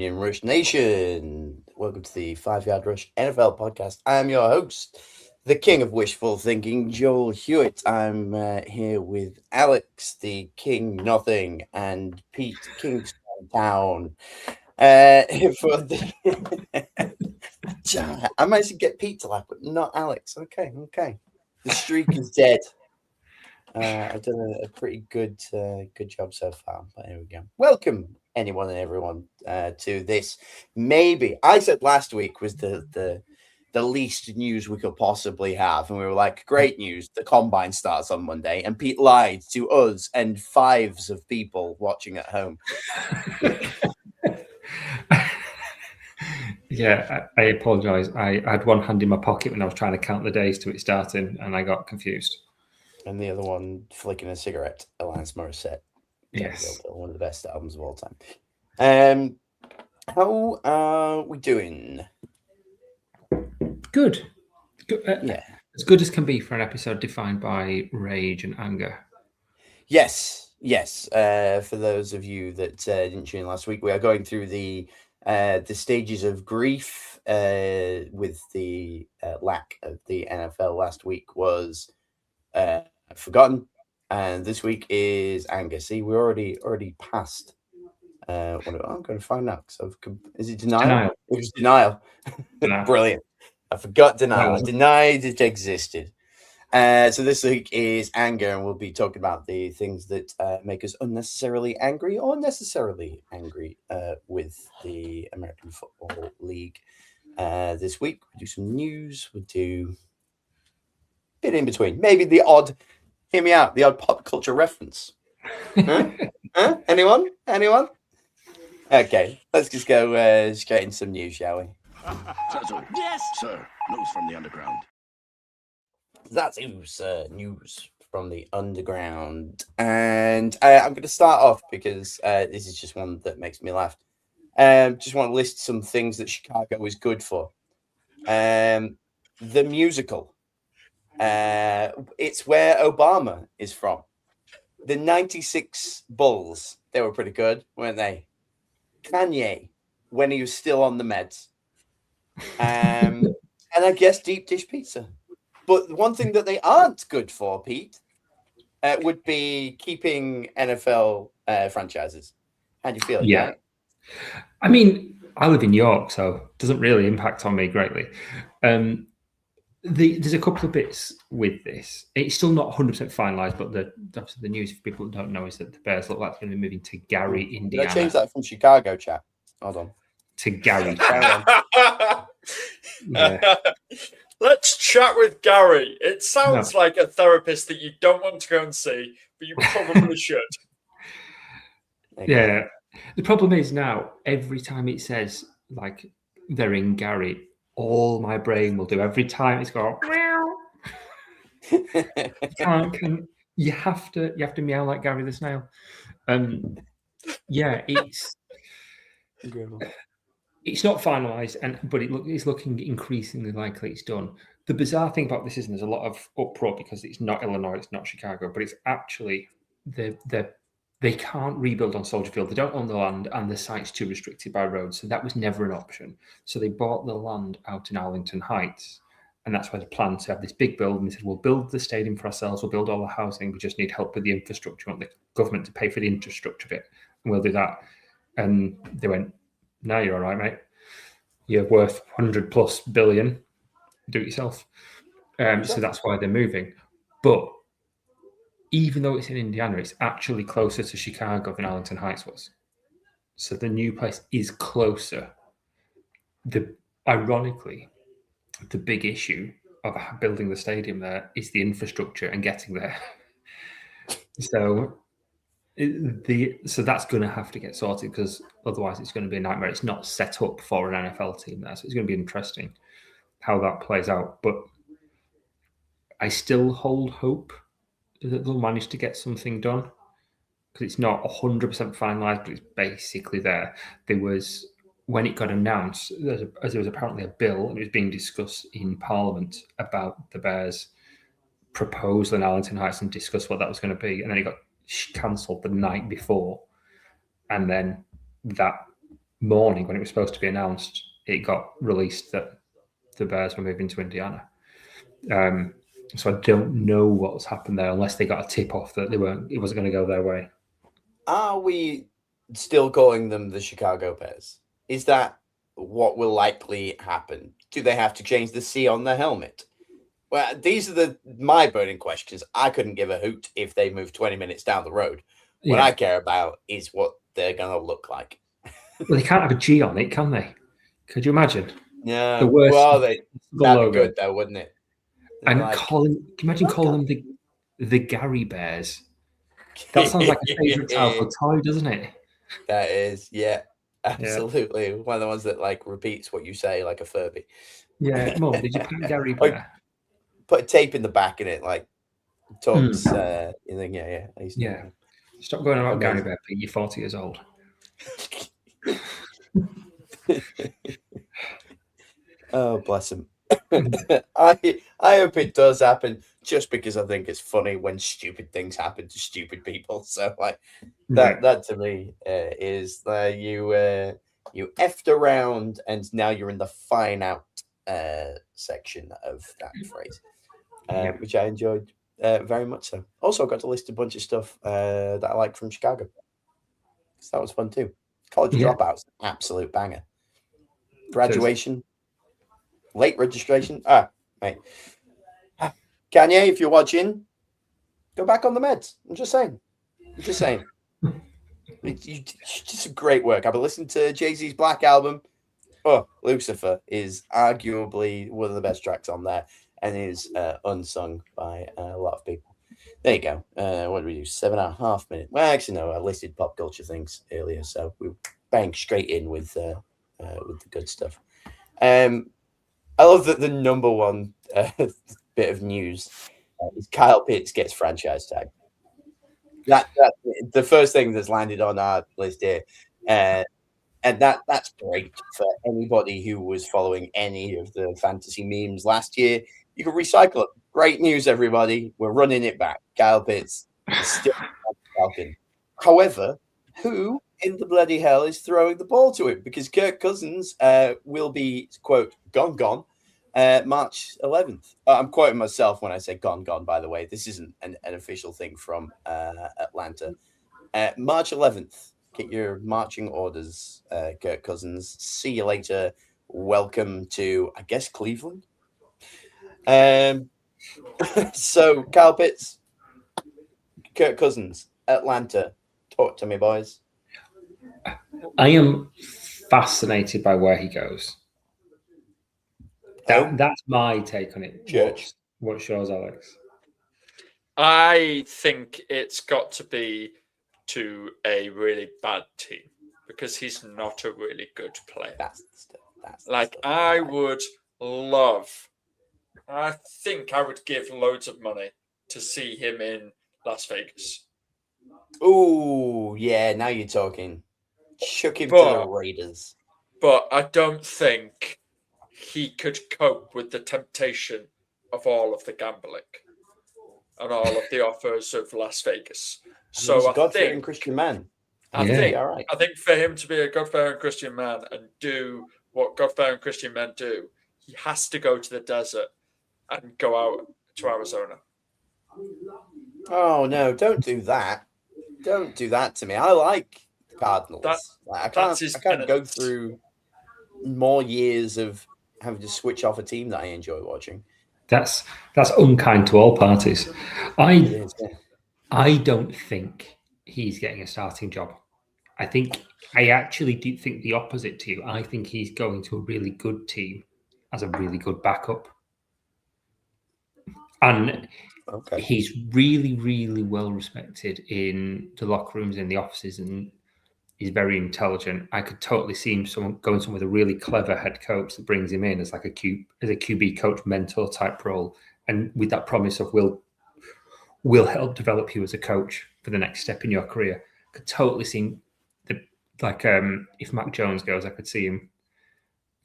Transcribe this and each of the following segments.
evening, Rush Nation. Welcome to the 5 Yard Rush NFL podcast. I'm your host, the king of wishful thinking, Joel Hewitt. I'm here with Alex, the King Nothing, and Pete Kingston Town. For the I managed to get Pete to laugh, but not Alex. Okay. The streak is dead. I've done a pretty good job so far. But here we go. Welcome, anyone and everyone, to this. Maybe I said last week was the least news we could possibly have, and we were like, great news. The combine starts on Monday, and Pete lied to us and fives of people watching at home. Yeah, I apologise. I had one hand in my pocket when I was trying to count the days to it starting, and I got confused. And the other one flicking a cigarette, Alanis Morissette. Yes. One of the best albums of all time. How are we doing? Good. Yeah. As good as can be for an episode defined by rage and anger. Yes. For those of you that didn't tune in last week, we are going through the stages of grief with the lack of the NFL. Last week was forgotten, and this week is anger. See, we're already past. I'm going to find out. Is it denial? It was denial. Brilliant. I forgot denial. I denied it existed. So this week is anger, and we'll be talking about the things that make us unnecessarily angry or necessarily angry with the American Football League. This week, we'll do some news. We'll do a bit in between. Maybe the odd, hear me out, the odd pop culture reference. Huh? Anyone? Okay, let's just go straight into some news, shall we? Yes, sir. News from the underground. That's news from the underground. And I'm going to start off because this is just one that makes me laugh. Just want to list some things that Chicago is good for. The musical. It's where Obama is from. The 96 Bulls. They were pretty good, weren't they? Kanye, when he was still on the meds. And I guess deep dish pizza. But the one thing that they aren't good for, Pete, would be keeping NFL franchises. How do you feel? Yeah. I mean, I live in York, so it doesn't really impact on me greatly. There's a couple of bits with this. It's still not 100% finalised, but the news for people that don't know is that the Bears look like they're going to be moving to Gary, Indiana. Did I change that from Chicago, chat? Hold on. To Gary. Yeah. Let's chat with Gary. It sounds like a therapist that you don't want to go and see, but you probably should. Yeah. The problem is now, every time it says, like, they're in Gary, all my brain will do. Every time it's got, you have to meow like Gary the snail. Yeah, it's not finalised, but it's looking increasingly likely it's done. The bizarre thing about this is there's a lot of uproar because it's not Illinois, it's not Chicago, but it's actually they can't rebuild on Soldier Field. They don't own the land, and the site's too restricted by roads, so that was never an option. So they bought the land out in Arlington Heights, and that's where the plan to have this big building. They said, we'll build the stadium for ourselves, we'll build all the housing, we just need help with the infrastructure. We want the government to pay for the infrastructure bit, and we'll do that. And they went, no, you're all right, mate. You're worth 100+ billion. Do it yourself. So that's why they're moving. But even though it's in Indiana, it's actually closer to Chicago than Arlington Heights was. So the new place is closer. Ironically, the big issue of building the stadium there is the infrastructure and getting there. So that's going to have to get sorted because otherwise it's going to be a nightmare. It's not set up for an NFL team there, so it's going to be interesting how that plays out. But I still hold hope that they'll manage to get something done because it's not 100% finalised, but it's basically there. There was, when it got announced, there was apparently a bill and it was being discussed in Parliament about the Bears' proposal in Arlington Heights and discuss what that was going to be, and then it got cancelled the night before, and then that morning when it was supposed to be announced, it got released that the Bears were moving to Indiana. So I don't know what's happened there unless they got a tip off that it wasn't going to go their way. Are we still calling them the Chicago Bears? Is that what will likely happen? Do they have to change the C on their helmet? Well, these are my burning questions. I couldn't give a hoot if they moved 20 minutes down the road. What I care about is what they're going to look like. Well, they can't have a G on it, can they? Could you imagine? Yeah. The worst. Well, that'd be good, though, wouldn't it? And can you imagine calling them the Gary Bears? That sounds like a favorite childhood toy, doesn't it? That is, yeah, absolutely. Yeah. One of the ones that like repeats what you say, like a Furby. Yeah, Mum, did you put Gary Bear? Like, put a tape in the back in it, like talks. You think, yeah. Stop going about Gary Bear. You're 40 years old. Oh, bless him. I hope it does happen, just because I think it's funny when stupid things happen to stupid people. So like that to me is you effed around and now you're in the fine out section of that phrase, which I enjoyed very much so. Also got to list a bunch of stuff that I like from Chicago. So that was fun too. College Dropouts, absolute banger. Graduation. Late registration. Mate. Kanye, if you're watching, go back on the meds. I'm just saying. It's just great work. I've been listening to Jay-Z's Black album. Oh, Lucifer is arguably one of the best tracks on there and is unsung by a lot of people. There you go. What did we do? 7.5 minutes. Well, actually, no, I listed pop culture things earlier, so we bang straight in with the good stuff. I love that the number one bit of news is Kyle Pitts gets franchise tag. That the first thing that's landed on our list here, and that's great for anybody who was following any of the fantasy memes last year. You can recycle it. Great news, everybody. We're running it back. Kyle Pitts is still Falcon. However, who in the bloody hell is throwing the ball to him? Because Kirk Cousins will be, quote, gone March 11th. I'm quoting myself when I say gone, by the way. This isn't an official thing from Atlanta. March 11th. Get your marching orders, Kirk Cousins. See you later. Welcome to, I guess, Cleveland. So, Kyle Pitts, Kirk Cousins, Atlanta. Talk to me, boys. I am fascinated by where he goes. That's my take on it. What's yours, Alex? I think it's got to be to a really bad team because he's not a really good player. That's like I would love. I think I would give loads of money to see him in Las Vegas. Oh, yeah, now you're talking. Shook him to the Raiders. But I don't think he could cope with the temptation of all of the gambling and all of the offers of Las Vegas. So I think Christian man. I think for him to be a God-fearing Christian man and do what God-fearing Christian men do, he has to go to the desert and go out to Arizona. Oh no! Don't do that. Don't do that to me. I like the Cardinals. I can't go through more years of having to switch off a team that I enjoy watching. That's unkind to all parties. I don't think he's getting a starting job. I actually do think the opposite to you. I think he's going to a really good team as a really good backup. And he's really, really well respected in the locker rooms, in the offices, and he's very intelligent. I could totally see him going somewhere with a really clever head coach that brings him in as like a QB coach mentor type role, and with that promise of we'll help develop you as a coach for the next step in your career. I could totally see him, if Mac Jones goes, I could see him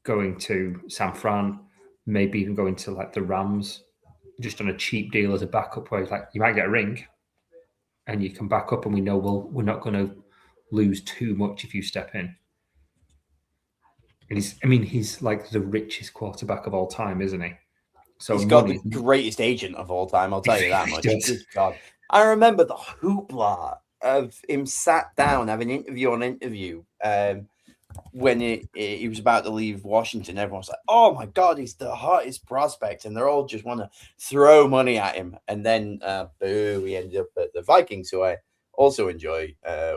going to San Fran, maybe even going to like the Rams, just on a cheap deal as a backup, where like you might get a ring and you can back up, and we know we're not going to lose too much if you step in. He's like the richest quarterback of all time, isn't he? So he's got money, the greatest agent of all time. I'll tell you that He much. does. Good God, I remember the hoopla of him sat down having interview on interview. When he was about to leave Washington, everyone's like, "Oh my God, he's the hottest prospect," and they're all just want to throw money at him. And then, boo, he ended up at the Vikings, who I also enjoy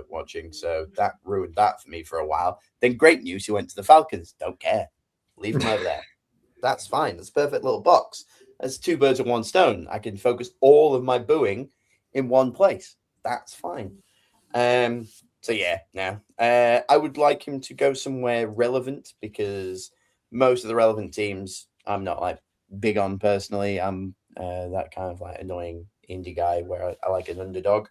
watching. So that ruined that for me for a while. Then great news, he went to the Falcons. Don't care, leave him over there. That's fine. That's a perfect little box. That's 2 birds with 1 stone. I can focus all of my booing in one place. That's fine. So yeah, no. I would like him to go somewhere relevant because most of the relevant teams I'm not like big on personally. I'm that kind of like annoying indie guy where I like an underdog.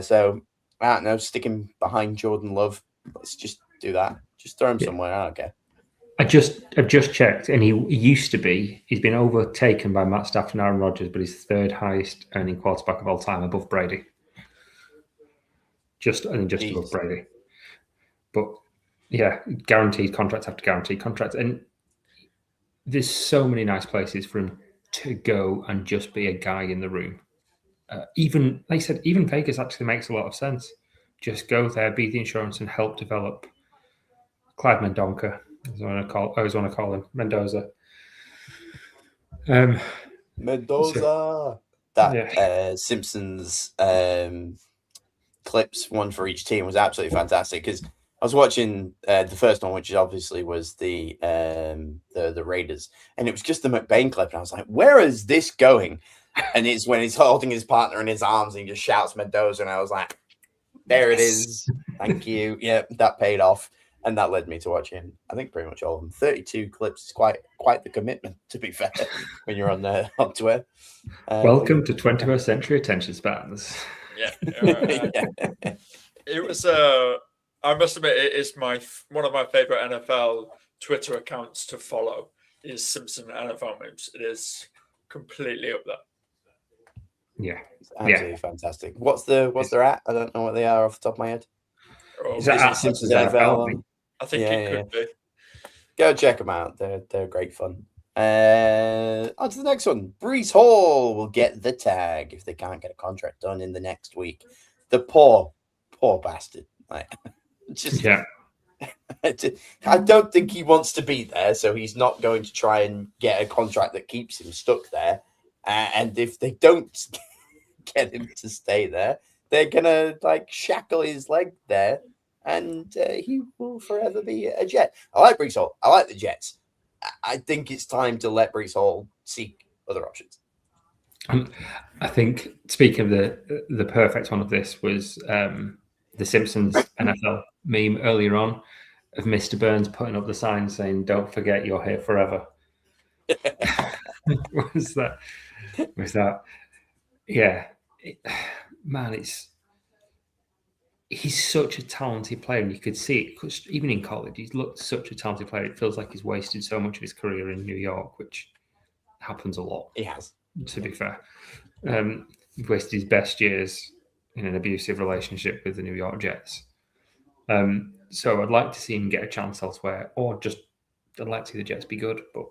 So I don't know, stick him behind Jordan Love. Let's just do that. Just throw him somewhere. I don't care. I've just checked, and he used to be. He's been overtaken by Matt Stafford and Aaron Rodgers, but he's 3rd highest earning quarterback of all time, above Brady. Just above Brady. But yeah, guaranteed contract after guaranteed contract, and there's so many nice places for him to go and just be a guy in the room. Even like I said, even Vegas actually makes a lot of sense. Just go there, be the insurance, and help develop Clyde Mendonca. I always want to call him Mendoza. Mendoza. So, that Simpsons clips, one for each team, was absolutely fantastic because I was watching the first one, which obviously was the Raiders, and it was just the McBain clip, and I was like, "Where is this going?" And it's when he's holding his partner in his arms and he just shouts Mendoza, and I was like, "There it is, thank you." Yeah, that paid off. And that led me to watching, I think, pretty much all of them. 32 clips is quite the commitment, to be fair, when you're on Twitter. Welcome to 21st century attention spans. Yeah. It was, I must admit, it is one of my favorite NFL Twitter accounts to follow is Simpson NFL memes. It is completely up there. Yeah. It's absolutely fantastic. What's their at? I don't know what they are off the top of my head. Is it Simpsons NFL? I think it could be. Go check them out. They're great fun. On to the next one. Breece Hall will get the tag if they can't get a contract done in the next week. The poor bastard. I don't think he wants to be there, so he's not going to try and get a contract that keeps him stuck there. And if they don't get him to stay there, they're gonna shackle his leg there, and he will forever be a Jet. I like Breece Hall. I like the Jets. I think it's time to let Breece Hall seek other options. I think, speaking of the perfect one of this was the Simpsons NFL meme earlier on of Mr. Burns putting up the sign saying, "Don't forget you're here forever." was that? Yeah. He's such a talented player, and you could see it because even in college, he's looked such a talented player. It feels like he's wasted so much of his career in New York, which happens a lot. He has, to be fair. He wasted his best years in an abusive relationship with the New York Jets. So I'd like to see him get a chance elsewhere, or just I'd like to see the Jets be good, but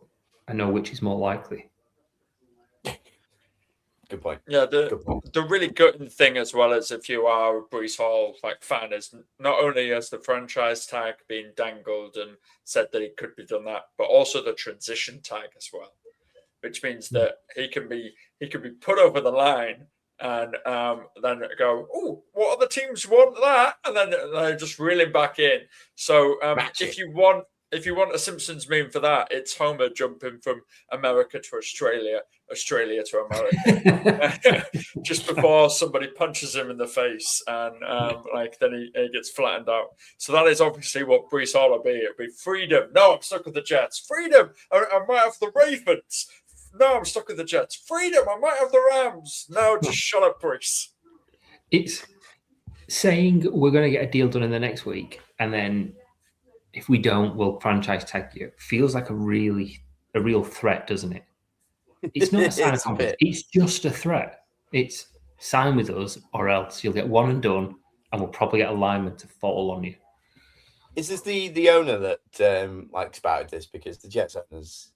I know which is more likely. Good point. Yeah, the really gutting thing as well as if you are a Breece Hall fan is not only has the franchise tag been dangled and said that he could be done that, but also the transition tag as well, which means that he can be put over the line and then go, "Oh, what other teams want that?" And then they just reel him back in. So if you want a Simpsons meme for that, it's Homer jumping from America to Australia to America, just before somebody punches him in the face, and then he gets flattened out. So that is obviously what Breece Hall will be. It'll be freedom. No, I'm stuck with the Jets. Freedom. I might have the Ravens. No, I'm stuck with the Jets. Freedom. I might have the Rams. No, just shut up, Breece. It's saying we're going to get a deal done in the next week, and then if we don't, we'll franchise tag you. Feels like a real threat, doesn't it? It's not a sign of confidence. It's just a threat. It's sign with us or else you'll get one and done, and we'll probably get a lineman to fall on you. Is this the owner that like spouted this? Because the Jets owner's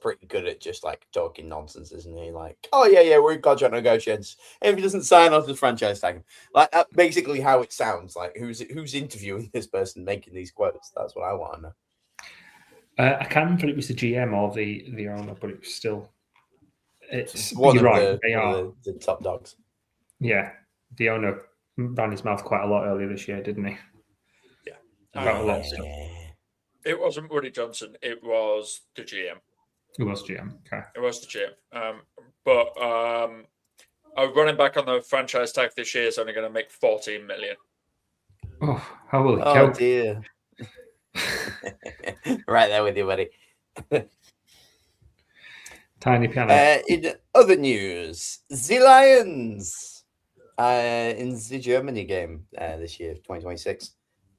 pretty good at just like talking nonsense, isn't he? Like, oh yeah, we're in contract negotiations. And if he doesn't sign off the franchise tag him. Like basically how it sounds. Like who's interviewing this person making these quotes? That's what I want to know. I can't remember if it was the GM or the owner, but it was still. It's one you're of right. They are the top dogs. Yeah, the owner ran his mouth quite a lot earlier this year, didn't he? Yeah, About a lot of stuff. It wasn't Woody Johnson. It was the GM. It was GM. Okay. It was the GM. But a running back on the franchise tag this year is only going to make $14 million. Oh, how will it Oh go? dear. Right there with you, buddy. Tiny piano. In other news, the Lions in the Germany game this year, 2026.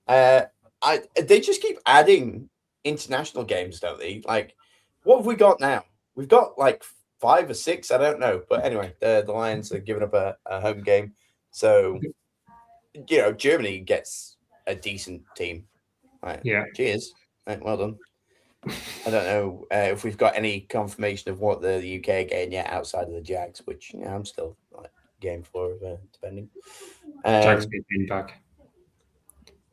They just keep adding international games, don't they? Like, what have we got now? We've got like 5 or 6, I don't know. But anyway, the Lions are giving up a home game. So, Germany gets a decent team. Right. Yeah. Cheers. Right, well done. I don't know if we've got any confirmation of what the UK are getting yet outside of the Jags, which I'm still like game for, depending. Jags being back.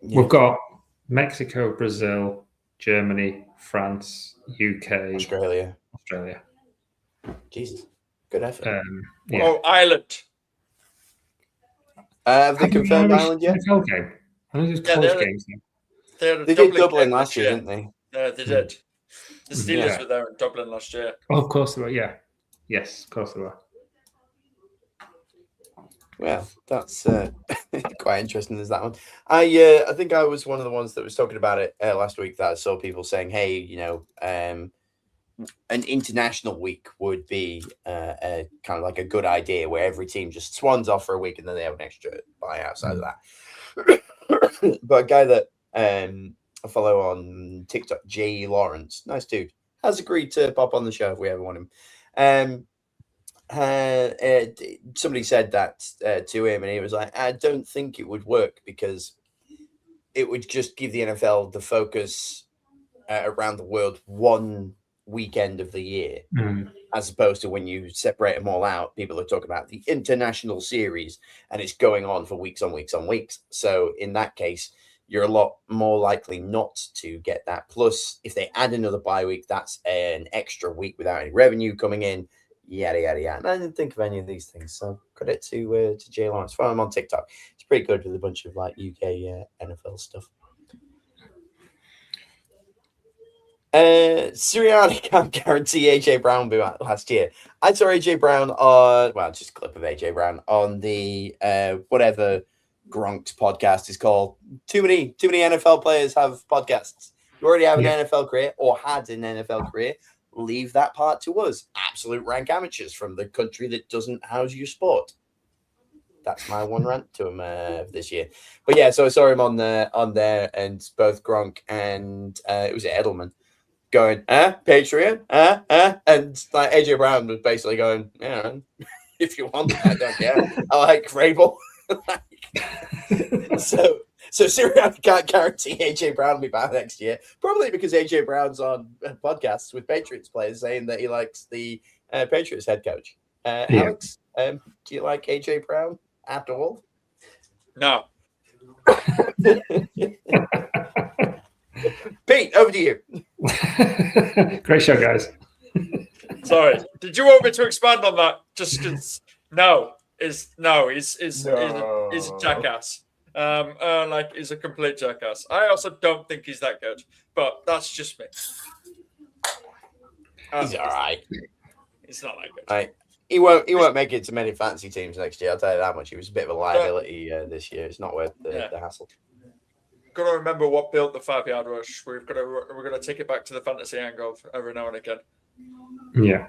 Yeah. We've got Mexico, Brazil, Germany, France, UK, Australia. Jesus, good effort. Yeah. Oh, Ireland. Have they confirmed Ireland yet? NFL game. I think it's close games. They did Dublin last year, didn't they? Yeah, they did. The Steelers were there in Dublin last year. Oh, of course they were. Yeah. Yes, of course they were. Well, that's quite interesting. Is that one? I think I was one of the ones that was talking about it last week. That I saw people saying, "Hey, an international week would be a kind of like a good idea, where every team just swans off for a week and then they have an extra buy outside of that." But a guy that I follow on TikTok, J. Lawrence, nice dude, has agreed to pop on the show if we ever want him. Somebody said that to him, and he was like, "I don't think it would work because it would just give the NFL the focus around the world one weekend of the year, as opposed to when you separate them all out, people are talking about the international series, and it's going on for weeks on weeks on weeks. So in that case, you're a lot more likely not to get that. Plus, if they add another bye week, that's an extra week without any revenue coming in." Yada yada yada. And I didn't think of any of these things. So credit to Jay Lawrence. Follow him on TikTok. It's pretty good with a bunch of like UK NFL stuff. Sirianni can't guarantee AJ Brown will be back last year. I saw AJ Brown on just a clip of AJ Brown on the whatever Gronk's podcast is called. Too many NFL players have podcasts. You already have an NFL career or had an NFL career. Leave that part to us, absolute rank amateurs from the country that doesn't house your sport. That's my one rant to him this year. But yeah, so I saw him on there, and both Gronk and it was Edelman going, Patriot, and like AJ Brown was basically going, yeah, if you want, I don't care. I like Vrabel. So Sirianni can't guarantee AJ Brown will be back next year. Probably because AJ Brown's on podcasts with Patriots players saying that he likes the Patriots head coach. Alex, do you like AJ Brown after all? No. Pete, over to you. Great show, guys. Sorry. Did you want me to expand on that? Just because he's a jackass. He's a complete jackass. I also don't think he's that good, but that's just me. He's all right. He's not that good. Right. He won't make it to many fantasy teams next year. I'll tell you that much. He was a bit of a liability this year. It's not worth the hassle. Got to remember what built the 5-yard rush. We're gonna take it back to the fantasy angle every now and again. Yeah.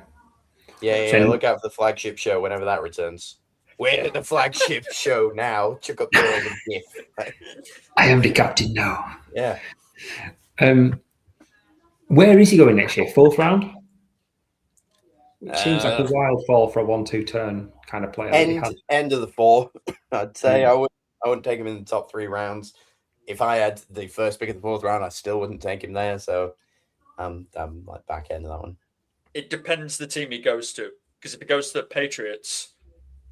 Look out for the flagship show whenever that returns. We're at the flagship show now. Check up the GIF. I am the captain now. Yeah. Where is he going next year? 4th round? It seems like a wild fall for a 1-2 turn kind of player. End of the 4. I'd say I wouldn't take him in the top 3 rounds. if I had the first pick of the fourth round, I still wouldn't take him there. So I'm like back end of that one. It depends the team he goes to, because if he goes to the Patriots,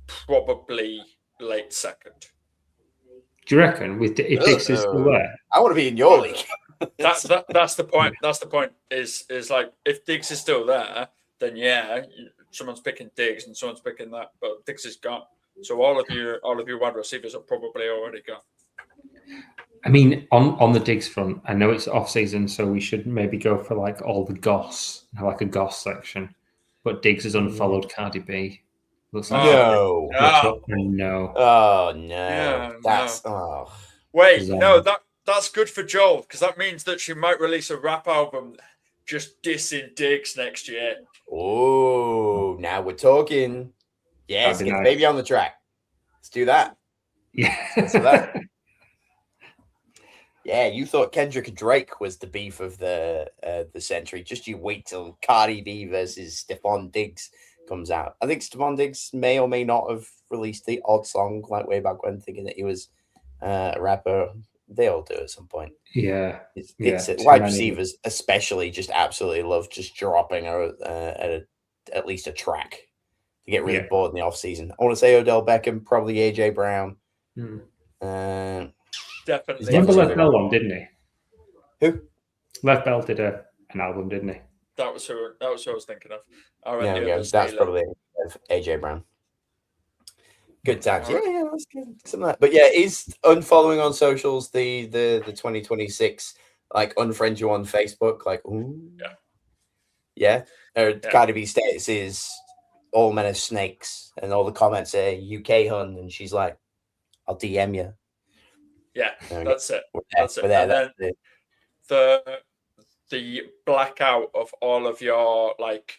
probably late second. Do you reckon if Diggs is still there? I want to be in your league. That's the point. That's the point. Is like if Diggs is still there, then yeah, someone's picking Diggs and someone's picking that, but Diggs is gone. So all of your wide receivers are probably already gone. I mean, on the Diggs front, I know it's off season, so we should maybe go for like all the Goss, like a Goss section. But Diggs has unfollowed Cardi B. Looks like No. No. Oh no. Yeah, That's Wait, Bizarre. no, that's good for Joel, because that means that she might release a rap album just dissing Diggs next year. Oh, now we're talking. Yes, That'd be get the nice. baby on the track. Let's do that. Yeah. So that. Yeah, you thought Kendrick Drake was the beef of the century. Just you wait till Cardi B versus Stephon Diggs comes out. I think Stephon Diggs may or may not have released the odd song like way back when, thinking that he was a rapper. They all do at some point. Yeah. It's too wide many. receivers especially just absolutely love just dropping at least a track to get really bored in the off season. I want to say Odell Beckham, probably AJ Brown. Definitely. Remember Left Bell one, didn't he? Who? Left Bell did an album, didn't he? That was who I was thinking of. That's probably AJ Brown. Good times. Yeah, that's good. Something like that. But yeah, is unfollowing on socials the 2026 like unfriend you on Facebook? Like, ooh. Yeah. Cardi B status is all men are snakes, and all the comments say UK hun, and she's like, I'll DM you. Yeah, that's it. That's it. And then the blackout of all of your like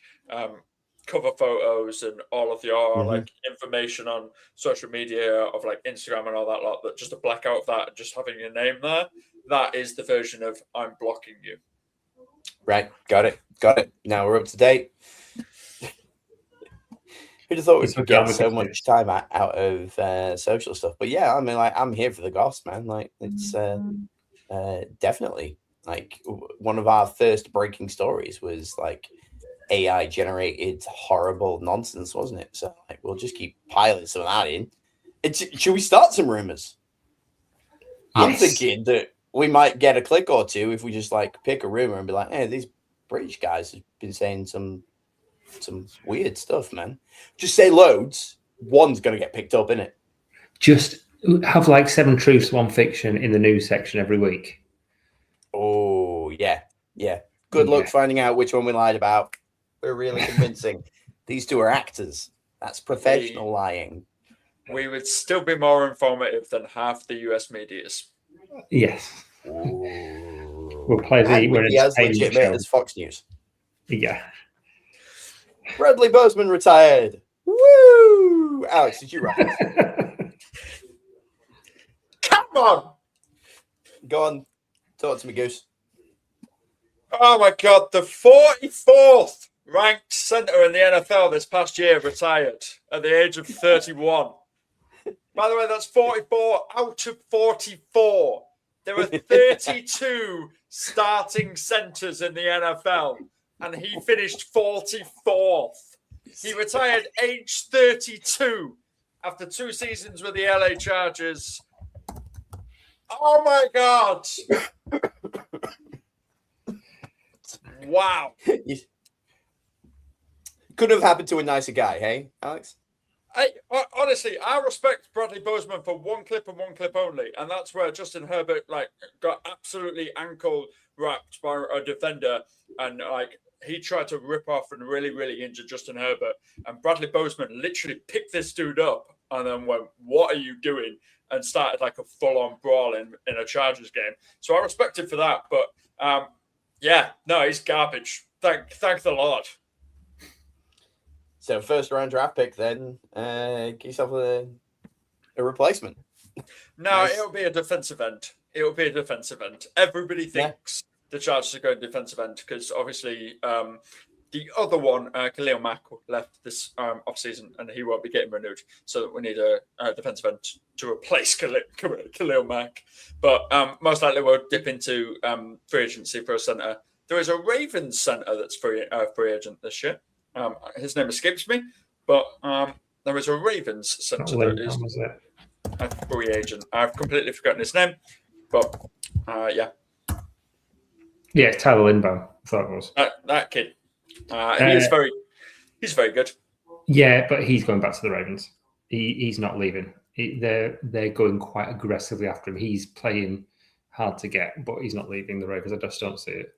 cover photos and all of your like information on social media of like Instagram and all that lot, that just a blackout of that and just having your name there, that is the version of I'm blocking you. Right, got it. Now we're up to date. Who'd have thought we'd get so much time out of social stuff? But yeah, I mean, like, I'm here for the goss, man. Like, it's definitely like one of our first breaking stories was like AI generated horrible nonsense, wasn't it? So like, we'll just keep piling some of that in. Should we start some rumors? Yes. I'm thinking that we might get a click or two if we just like pick a rumor and be like, hey, these British guys have been saying some weird stuff, man. Just say loads. One's going to get picked up, innit? Just have like 7 truths, 1 fiction in the news section every week. Oh, yeah. Good luck finding out which one we lied about. We're really convincing. These two are actors. That's professional lying. We would still be more informative than half the US medias. Yes. Ooh. We'll play we'll be as legitimate as Fox News. Yeah. Bradley Bozeman retired. Woo! Alex, did you write this? Come on! Go on. Talk to me, Goose. Oh my God, the 44th ranked centre in the NFL this past year retired at the age of 31. By the way, that's 44 out of 44. There are 32 starting centres in the NFL, and he finished 44th. He retired age 32 after 2 seasons with the LA Chargers. Oh my God. Wow. Couldn't have happened to a nicer guy, hey, Alex? Honestly, I respect Bradley Bozeman for 1 clip and 1 clip only, and that's where Justin Herbert like got absolutely ankle wrapped by a defender, and like he tried to rip off and really injure Justin Herbert, and Bradley Bozeman literally picked this dude up and then went, "What are you doing?" and started like a full-on brawl in a Chargers game. So I respect him for that, but yeah, no, he's garbage. Thank the Lord. So first round draft pick, then get yourself a replacement. No, nice. It'll be a defensive end. Everybody thinks the Chargers are going defensive end because obviously the other one, Khalil Mack, left this offseason, and he won't be getting renewed. So we need a defensive end to replace Khalil Mack. But most likely we'll dip into free agency for a centre. There is a Ravens centre that's free agent this year. His name escapes me, but there is a Ravens centre that is a free agent. I've completely forgotten his name, but yeah. Yeah, Tyler Linbaum, I thought it was. That kid. He's very good. Yeah, but he's going back to the Ravens. He's not leaving. They're going quite aggressively after him. He's playing hard to get, but he's not leaving the Ravens. I just don't see it.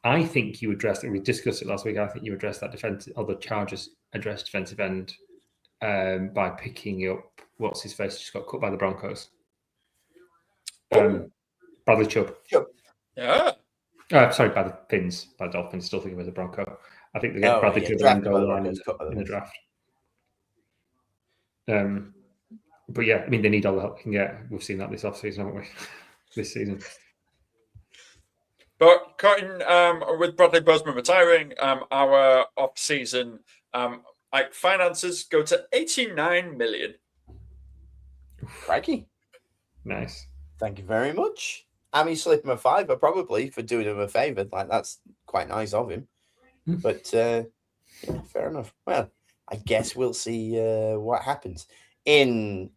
I think you addressed it. We discussed it last week. I think you addressed that defense, or the Chargers addressed defensive end by picking up what's his face just got cut by the Broncos. Bradley Chubb. Yeah. Sorry, by the Pins, by the Dolphins. Still thinking of the Bronco. I think they get Bradley Chubb and goal line in the draft. But yeah, I mean, they need all the help they can get. We've seen that this offseason, haven't we? This season. But cutting with Bradley Bozeman retiring, our off-season finances go to $89 million. Crikey. Nice. Thank you very much. I mean, slip him a $5 probably for doing him a favour. Like, that's quite nice of him. But yeah, fair enough. Well, I guess we'll see what happens. In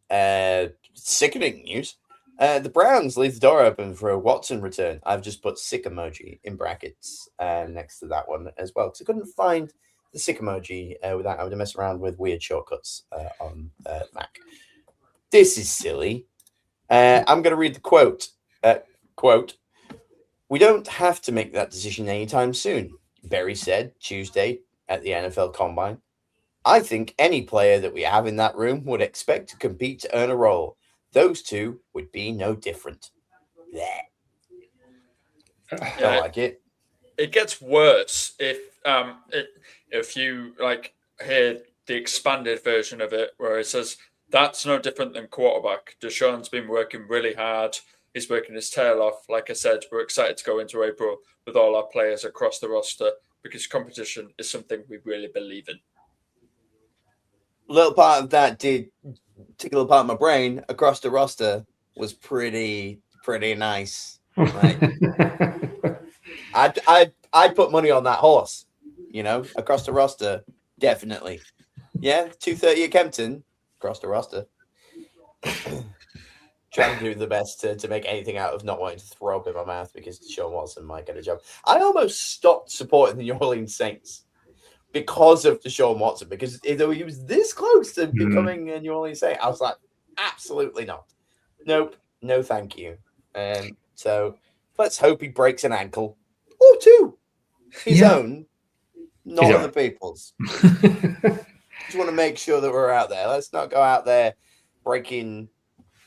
sickening news, the Browns leave the door open for a Watson return. I've just put sick emoji in brackets next to that one as well, because I couldn't find the sick emoji without having to mess around with weird shortcuts on Mac. This is silly. I'm going to read the quote. Quote, "We don't have to make that decision anytime soon," Berry said Tuesday at the NFL Combine. "I think any player that we have in that room would expect to compete to earn a role. Those two would be no different." Yeah. Don't like it. It gets worse if you like hear the expanded version of it, where it says that's no different than quarterback. Deshaun's been working really hard. He's working his tail off. Like I said, we're excited to go into April with all our players across the roster because competition is something we really believe in. A little part of that did take a little part of my brain. Across the roster was pretty nice. Like, I'd put money on that horse. You know, across the roster, definitely. Yeah, 230 at Kempton, across the roster. Trying to do the best to make anything out of not wanting to throw up in my mouth because Deshaun Watson might get a job. I almost stopped supporting the New Orleans Saints because of Deshaun Watson, because though he was this close to becoming a New Orleans Saint, I was like, absolutely not. Nope, no thank you. So let's hope he breaks an ankle or two. His own, not other people's. Just want to make sure that we're out there. Let's not go out there breaking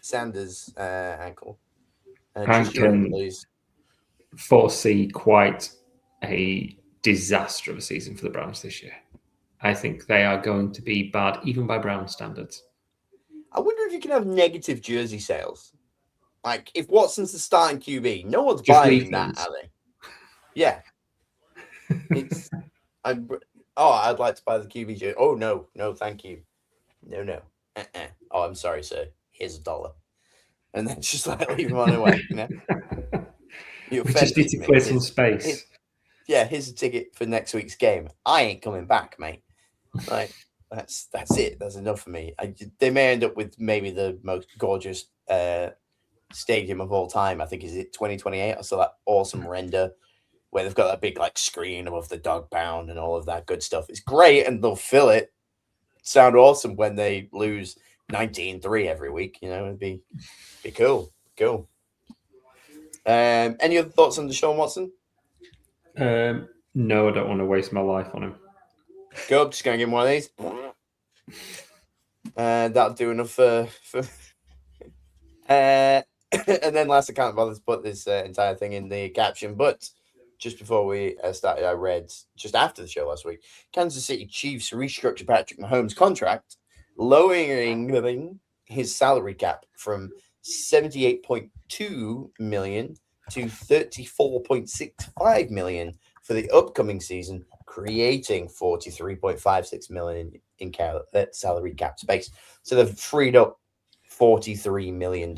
Sanders' ankle. I can foresee quite a disaster of a season for the Browns this year. I think they are going to be bad, even by Brown standards. I wonder if you can have negative jersey sales. Like, if Watson's the starting QB, no one's buying that, are they? Yeah. I'd like to buy the QB jersey. Oh, no, thank you. No. Oh, I'm sorry, sir. Here's $1. And then just like leave him on the way, you know? We just need to clear some space. Here's a ticket for next week's game. I ain't coming back, mate. Like, that's it. That's enough for me. They may end up with maybe the most gorgeous stadium of all time. I think, is it 2028? I saw that awesome render where they've got that big like screen above the dog pound and all of that good stuff. It's great, and they'll fill it. Sound awesome when they lose 19-3 every week. You know, it'd be cool. Any other thoughts on Deshaun Watson? No, I don't want to waste my life on him. Go up, just gonna give him one of these. That'll do enough for and then last, I can't bother to put this entire thing in the caption, but just before we started, I read just after the show last week, Kansas City Chiefs restructured Patrick Mahomes' contract, lowering his salary cap from $78.2 million to $34.65 million for the upcoming season, creating 43.56 million in salary cap space. So they've freed up $43 million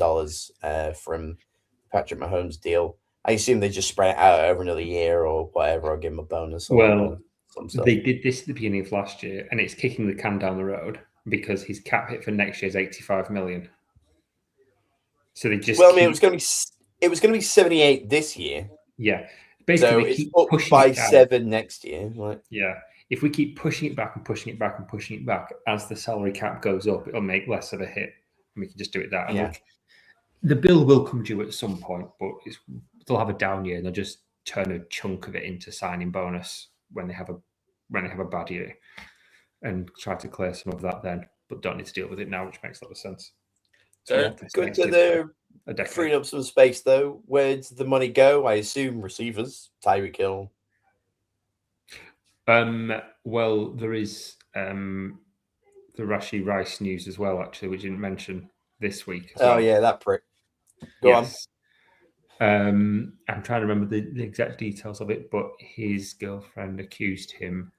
from Patrick Mahomes' deal. I assume they just spread it out over another year or whatever, or give him a bonus. Well, they did this at the beginning of last year, and it's kicking the can down the road because his cap hit for next year is 85 million. So they just it was going to be 78 this year. Yeah, basically, so it's up by 7 next year. Right? Yeah, if we keep pushing it back and pushing it back and pushing it back, as the salary cap goes up, it'll make less of a hit, and we can just do it that. And look, the bill will come due at some point, but they'll have a down year, and they'll just turn a chunk of it into signing bonus when they have a bad year, and try to clear some of that then. But don't need to deal with it now, which makes a lot of sense. So good to the freeing up some space, though. Where does the money go? I assume receivers, Tyreek Hill. Well, there is the Rashee Rice news as well, actually, which you didn't mention this week. Oh, yeah, that prick. Go on. I'm trying to remember the exact details of it, but his girlfriend accused him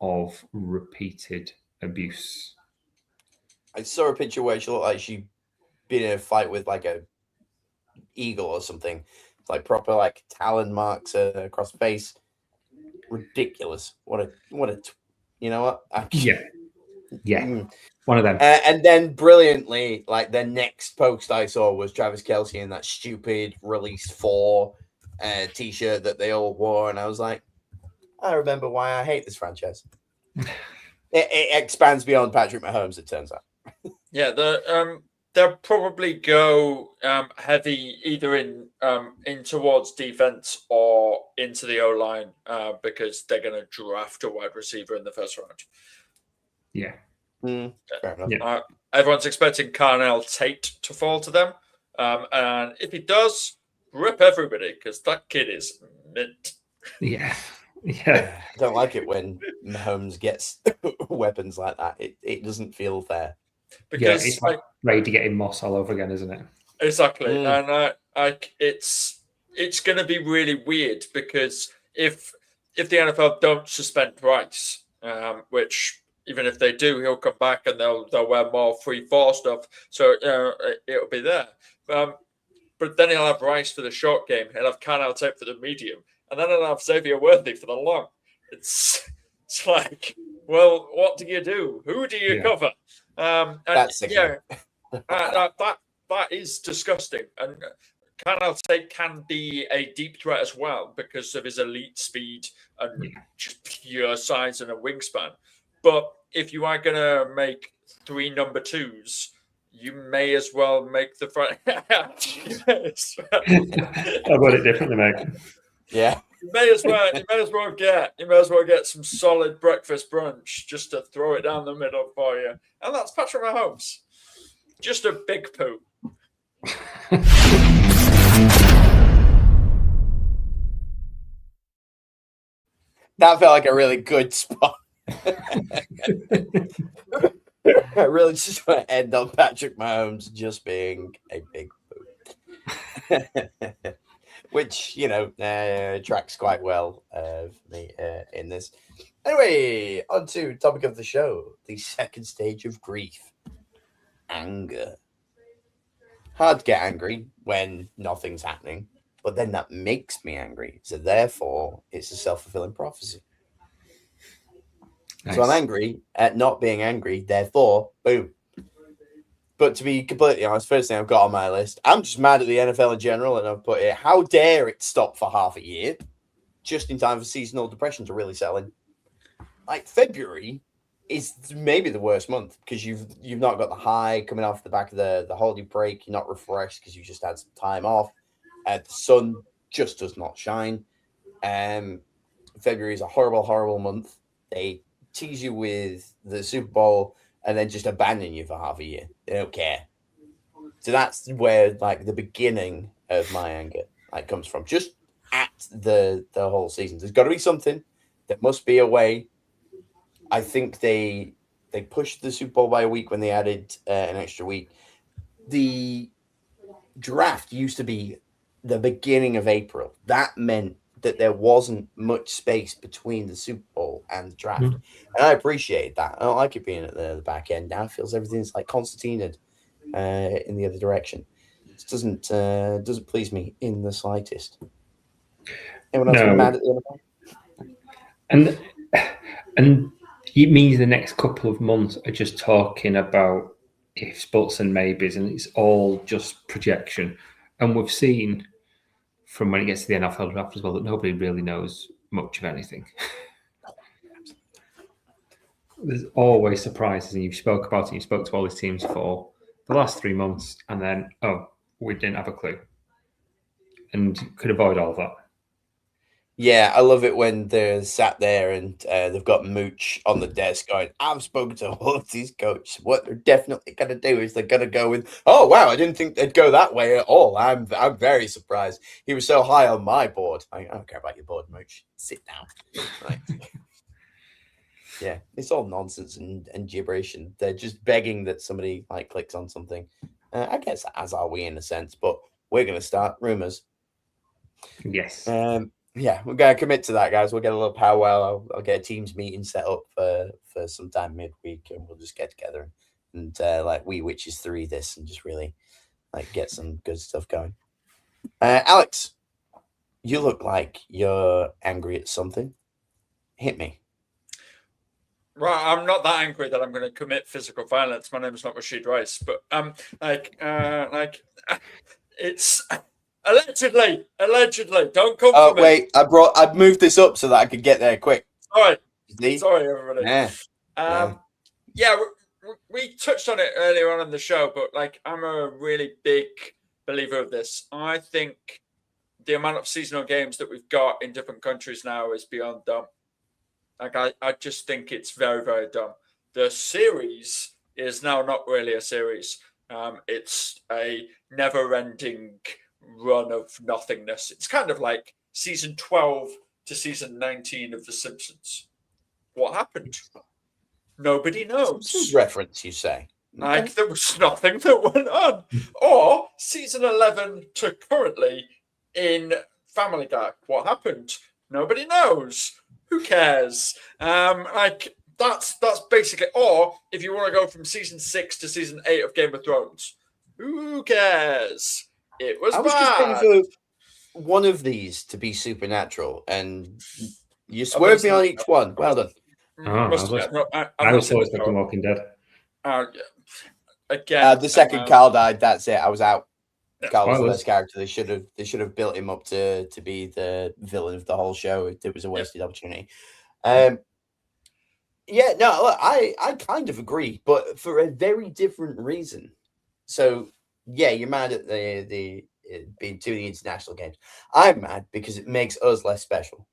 of repeated abuse. I saw a picture where she looked like she'd been in a fight with like a eagle or something. It's like proper like talon marks across the face. Ridiculous. What a you know what? Yeah. One of them. And then brilliantly, like the next post I saw was Travis Kelce in that stupid Release 4 t-shirt that they all wore. And I was like, I remember why I hate this franchise. It expands beyond Patrick Mahomes, it turns out. Yeah, they'll probably go heavy either in towards defense or into the O-line because they're going to draft a wide receiver in the first round. Yeah. Fair enough. Yeah. Everyone's expecting Carnell Tate to fall to them. And if he does, rip everybody because that kid is mint. Yeah. Yeah. I don't like it when Mahomes gets weapons like that. It doesn't feel fair. Because it's like ready to get in Moss all over again, isn't it? Exactly. And it's going to be really weird because if the NFL don't suspend Rice, which even if they do, he'll come back and they'll wear more 3-4 stuff, so it'll be there. But then he'll have Rice for the short game. He'll have Carnell Tate for the medium, and then he'll have Xavier Worthy for the long. It's like, well, what do you do? Who do you cover? That is disgusting. And Carnell Tate can be a deep threat as well because of his elite speed and just pure size and a wingspan. But if you are going to make 3 number 2s, you may as well make the front. I got it differently, mate. Yeah. You may as well get some solid breakfast brunch just to throw it down the middle for you. And that's Patrick Mahomes. Just a big poo. That felt like a really good spot. I really just want to end on Patrick Mahomes just being a big poo. Which, tracks quite well for me in this. Anyway, on to topic of the show, the second stage of grief. Anger. Hard to get angry when nothing's happening, but then that makes me angry. So therefore, it's a self-fulfilling prophecy. Nice. So I'm angry at not being angry, therefore, boom. But to be completely honest, first thing I've got on my list, I'm just mad at the NFL in general, and I've put it, how dare it stop for half a year, just in time for seasonal depression to really settle in. Like, February is maybe the worst month, because you've not got the high coming off the back of the holiday break, you're not refreshed because you just had some time off, the sun just does not shine. February is a horrible, horrible month. They tease you with the Super Bowl and then just abandon you for half a year. They don't care. So that's where the beginning of my anger comes from. Just at the whole season. There's got to be something. There must be a way. I think they pushed the Super Bowl by a week when they added an extra week. The draft used to be the beginning of April. That meant that there wasn't much space between the Super Bowl and the draft. Mm. And I appreciate that. I don't like it being at the back end. Now it feels everything's like concertinaed in the other direction. It doesn't please me in the slightest. Anyone else mad at the NFL? And it means the next couple of months are just talking about ifs, buts, and maybes, and it's all just projection. And we've seen from when it gets to the NFL draft as well that nobody really knows much of anything. There's always surprises, and you spoke about it. You spoke to all these teams for the last 3 months, and then we didn't have a clue, and you could avoid all that. Yeah, I love it when they're sat there and they've got Mooch on the desk going, I've spoken to all of these coaches. What they're definitely going to do is they're going to go with, oh, wow, I didn't think they'd go that way at all. I'm very surprised. He was so high on my board. I don't care about your board, Mooch. Sit down. Right. Yeah, it's all nonsense and gibberish, and they're just begging that somebody like clicks on something. I guess as are we in a sense, but we're going to start rumors. Yes. Yeah, we're going to commit to that, guys. We'll get a little powwow. I'll get a Teams meeting set up for sometime midweek, and we'll just get together and like we witches 3 this and just really like get some good stuff going. Alex, you look like you're angry at something. Hit me. Right, I'm not that angry that I'm going to commit physical violence. My name is not Rashid Rice, but it's allegedly. Don't come for me. Wait, I've moved this up so that I could get there quick. Sorry, everybody. Yeah, we touched on it earlier on in the show, but like I'm a really big believer of this. I think the amount of seasonal games that we've got in different countries now is beyond dumb. Like I just think it's very, very dumb. The series is now not really a series. It's a never-ending run of nothingness. It's kind of like season 12 to season 19 of The Simpsons. What happened? Nobody knows. Reference, you say? Like there was nothing that went on. Or season 11 to currently in Family Guy. What happened? Nobody knows. Who cares? Like that's basically. Or if you want to go from season 6 to season 8 of Game of Thrones, who cares? It was bad. Just waiting for one of these to be supernatural, and you swerved me on each one. Well done. I was always fucking Walking Dead. Again, the second Carl died. That's it. I was out. Yeah, Carl was the best character. They should have built him up to be the villain of the whole show. It was a wasted opportunity. Yeah, no, look, I kind of agree, but for a very different reason. So yeah, you're mad at the being to the international games. I'm mad because it makes us less special.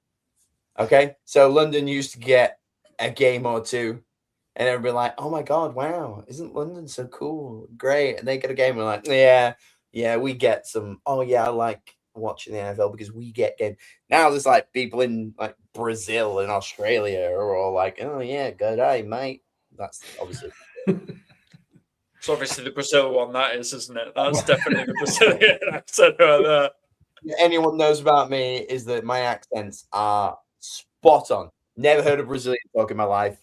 Okay, so London used to get a game or two, and everybody like, oh my god, wow, isn't London so cool, great? And they get a game, and we're like, yeah, we get some. Oh yeah, I like watching the NFL because we get game. Now there's like people in like Brazil and Australia are all like, oh yeah, good day, mate. That's obviously. It's obviously the Brazil one, that is, isn't it? That's definitely the Brazilian accent right there. Anyone knows about me is that my accents are spot on. Never heard a Brazilian talk in my life.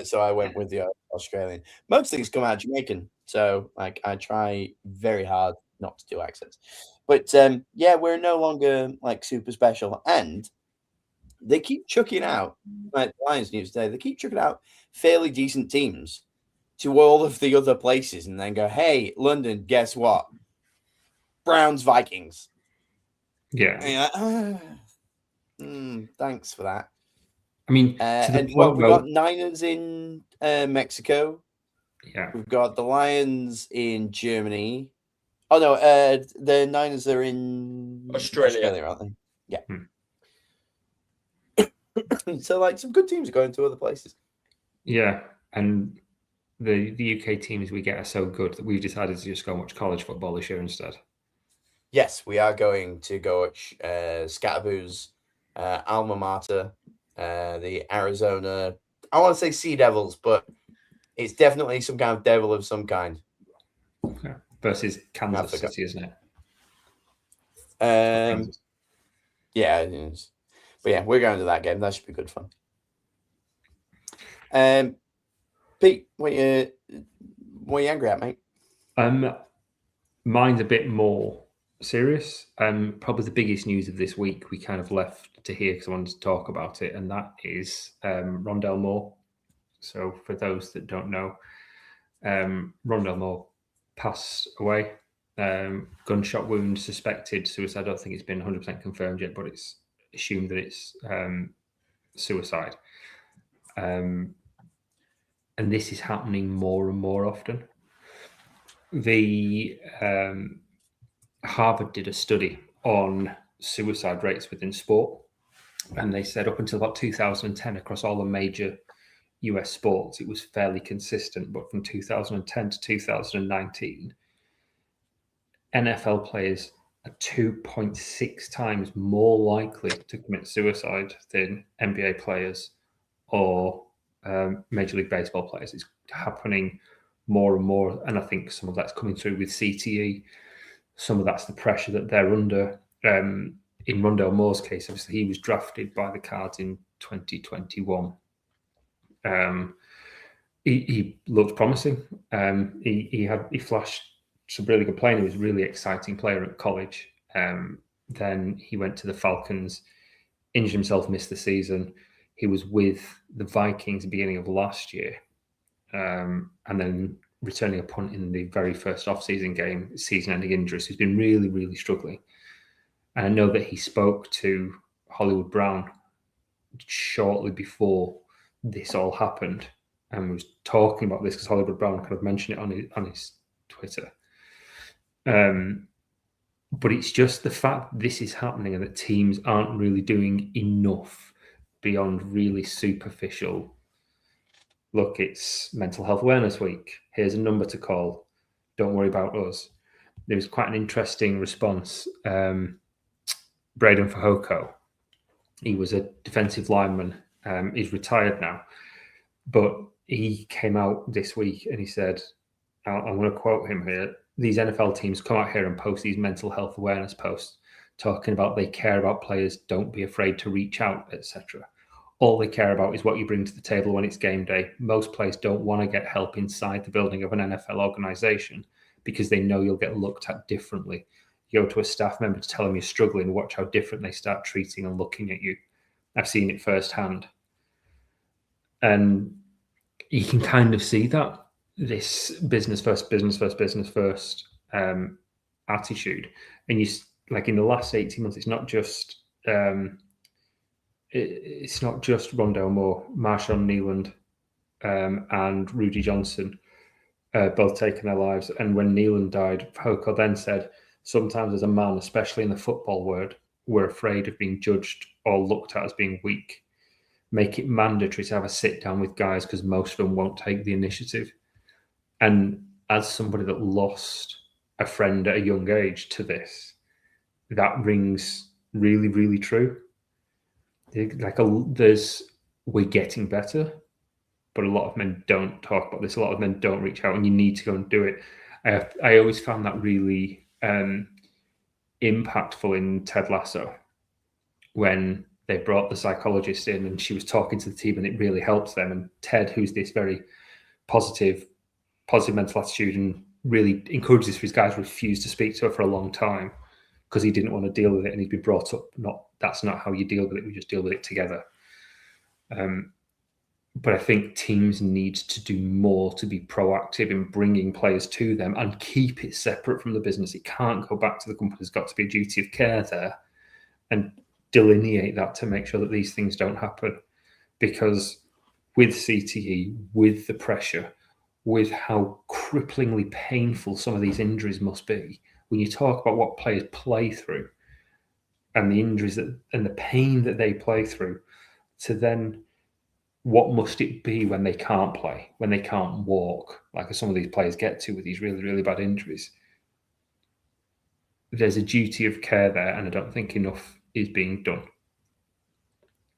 So I went with the Australian. Most things come out Jamaican. So like I try very hard not to do accents. But yeah, we're no longer like super special. And they keep chucking out, like Lions news today, they keep chucking out fairly decent teams to all of the other places and then go, hey, London, guess what? Browns, Vikings. Yeah. Thanks for that. I mean, and we've got Niners in Mexico. Yeah. We've got the Lions in Germany. Oh, no, the Niners are in Australia, aren't they? Yeah. So, like, some good teams are going to other places. Yeah, and the UK teams we get are so good that we've decided to just go and watch college football this year instead. Yes, we are going to go watch Scatterboo's alma mater, the Arizona. I want to say Sea Devils, but it's definitely some kind of devil of some kind. Okay. Versus Kansas City, isn't it? Yeah, it is. But yeah, we're going to that game. That should be good fun. Pete, what you angry at, mate? Mine's a bit more serious. Probably the biggest news of this week we kind of left to here because I wanted to talk about it, and that is Rondell Moore. So for those that don't know, Rondell Moore passed away. Gunshot wound, suspected suicide. I don't think it's been 100% confirmed yet, but it's assumed that it's suicide. And this is happening more and more often. The Harvard did a study on suicide rates within sport, and they said up until about 2010 across all the major US sports, it was fairly consistent. But from 2010 to 2019, NFL players are 2.6 times more likely to commit suicide than NBA players or Major League Baseball players. It's happening more and more, and I think some of that's coming through with CTE. Some of that's the pressure that they're under. In Rondell Moore's case, obviously, he was drafted by the Cards in 2021. He looked promising. He flashed some really good playing. He was a really exciting player at college. Then he went to the Falcons, injured himself, missed the season. He was with the Vikings at the beginning of last year, and then returning a punt in the very first off-season game, season-ending injury. So he's been really, really struggling. And I know that he spoke to Hollywood Brown shortly before this all happened and was talking about this because Hollywood Brown kind of mentioned it on his Twitter. But it's just the fact that this is happening and that teams aren't really doing enough beyond really superficial. Look, it's Mental Health Awareness Week. Here's a number to call. Don't worry about us. There was quite an interesting response. Braden Fehoko, he was a defensive lineman. He's retired now. But he came out this week and he said, I'm going to quote him here, these NFL teams come out here and post these mental health awareness posts talking about they care about players, don't be afraid to reach out, etc. All they care about is what you bring to the table when it's game day. Most players don't want to get help inside the building of an NFL organization because they know you'll get looked at differently. You go to a staff member to tell them you're struggling, watch how different they start treating and looking at you. I've seen it firsthand. And you can kind of see that, this business first attitude. And you, like in the last 18 months, it's not just Rondell Moore, Marshawn Kneeland and Rudy Johnson both taking their lives. And when Kneeland died, Fehoko then said, sometimes as a man, especially in the football world, we're afraid of being judged or looked at as being weak. Make it mandatory to have a sit down with guys because most of them won't take the initiative. And as somebody that lost a friend at a young age to this, that rings really, really true. We're getting better, but a lot of men don't talk about this. A lot of men don't reach out, and you need to go and do it. I always found that really impactful in Ted Lasso when they brought the psychologist in and she was talking to the team and it really helped them. And Ted, who's this very positive mental attitude and really encourages for his guys, refused to speak to her for a long time because he didn't want to deal with it. And he'd been brought up, that's not how you deal with it. We just deal with it together. But I think teams need to do more to be proactive in bringing players to them and keep it separate from the business. It can't go back to the company. There's got to be a duty of care there and delineate that to make sure that these things don't happen. Because with CTE, with the pressure, with how cripplingly painful some of these injuries must be, when you talk about what players play through and the injuries and the pain that they play through, to then what must it be when they can't play, when they can't walk, like some of these players get to with these really, really bad injuries. There's a duty of care there, and I don't think enough is being done.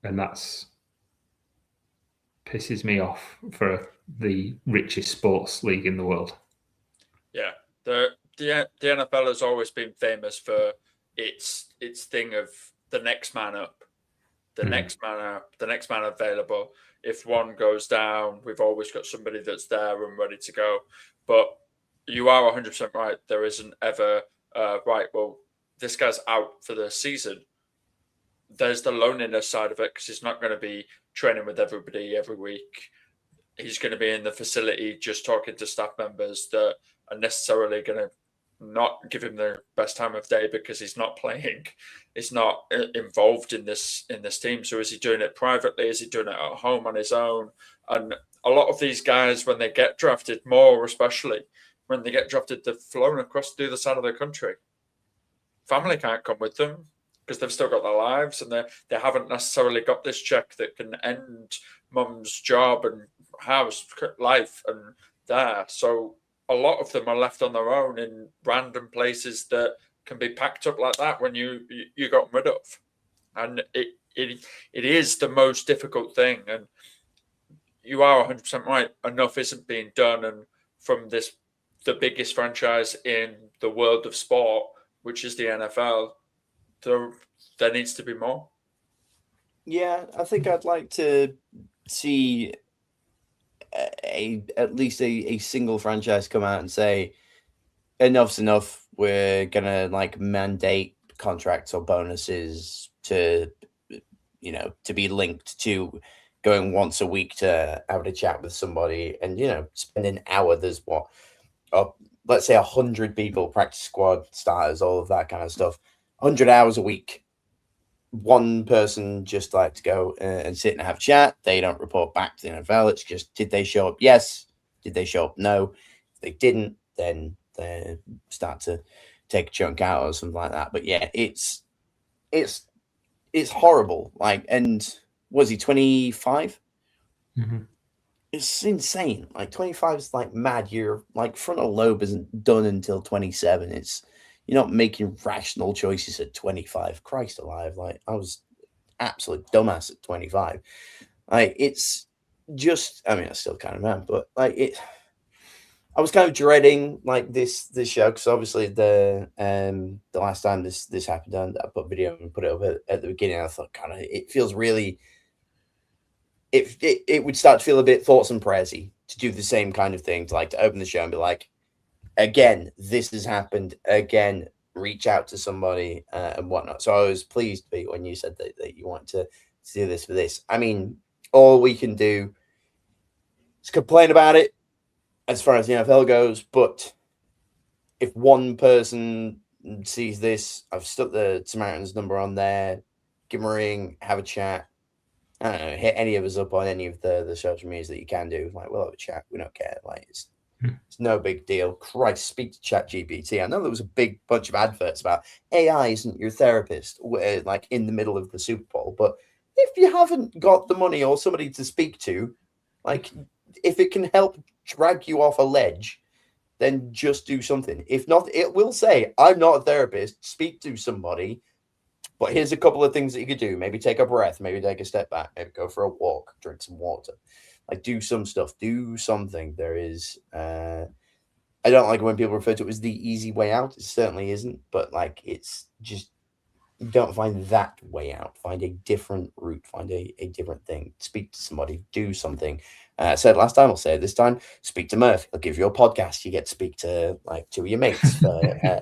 And that's pisses me off for the richest sports league in the world. Yeah, the NFL has always been famous for its thing of the next man up, the next man up, the next man available. If one goes down, we've always got somebody that's there and ready to go. But you are 100% right. There isn't ever, right, well, this guy's out for the season. There's the loneliness side of it because he's not going to be training with everybody every week. He's going to be in the facility just talking to staff members that are necessarily going to not give him the best time of day because he's not playing. He's not involved in this team. So is he doing it privately? Is he doing it at home on his own? And a lot of these guys, when they get drafted, more especially when they get drafted, they've flown across the other side of the country. Family can't come with them because they've still got their lives and they haven't necessarily got this check that can end mum's job and house life and there. So a lot of them are left on their own in random places that can be packed up like that when you got rid of. And it is the most difficult thing. And you are 100% right. Enough isn't being done. And from the biggest franchise in the world of sport, which is the NFL, there needs to be more. Yeah, I think I'd like to see at least a single franchise come out and say enough's enough. We're gonna mandate contracts or bonuses to be linked to going once a week to have a chat with somebody and spend an hour. There's let's say 100 people, practice squad, starters, all of that kind of stuff. 100 hours a week. One person just like to go and sit and have a chat. They don't report back to the NFL. It's just, did they show up? Yes. Did they show up? No. If they didn't, then they start to take a chunk out or something like that. But yeah, it's horrible. And was he 25? Mm-hmm. It's insane. 25 is mad. Your frontal lobe isn't done until 27. You're not making rational choices at 25. Christ alive. I was absolute dumbass at 25. It's just, I still kind of am, but I was kind of dreading this show because obviously the last time this happened, I put a video and put it up at the beginning. I thought it feels really, it would start to feel a bit thoughts and prayersy to do the same kind of thing, to open the show and be like, again, this has happened again. Reach out to somebody and whatnot. So I was pleased, Pete, when you said that you want to do this for this. All we can do is complain about it as far as the NFL goes. But if one person sees this, I've stuck the Samaritans number on there. Give them a ring, have a chat. I don't know, hit any of us up on any of the social medias that you can do. We'll have a chat. We don't care. It's no big deal. Christ, speak to ChatGPT. I know there was a big bunch of adverts about AI isn't your therapist, in the middle of the Super Bowl. But if you haven't got the money or somebody to speak to, if it can help drag you off a ledge, then just do something. If not, it will say, I'm not a therapist. Speak to somebody. But here's a couple of things that you could do. Maybe take a breath. Maybe take a step back. Maybe go for a walk. Drink some water. Do some stuff. Do something. There is... I don't like when people refer to it as the easy way out. It certainly isn't. But, it's just... Don't find that way out. Find a different route. Find a different thing. Speak to somebody. Do something. I said last time, I'll say it this time. Speak to Murph. He'll give you a podcast. You get to speak to, two of your mates for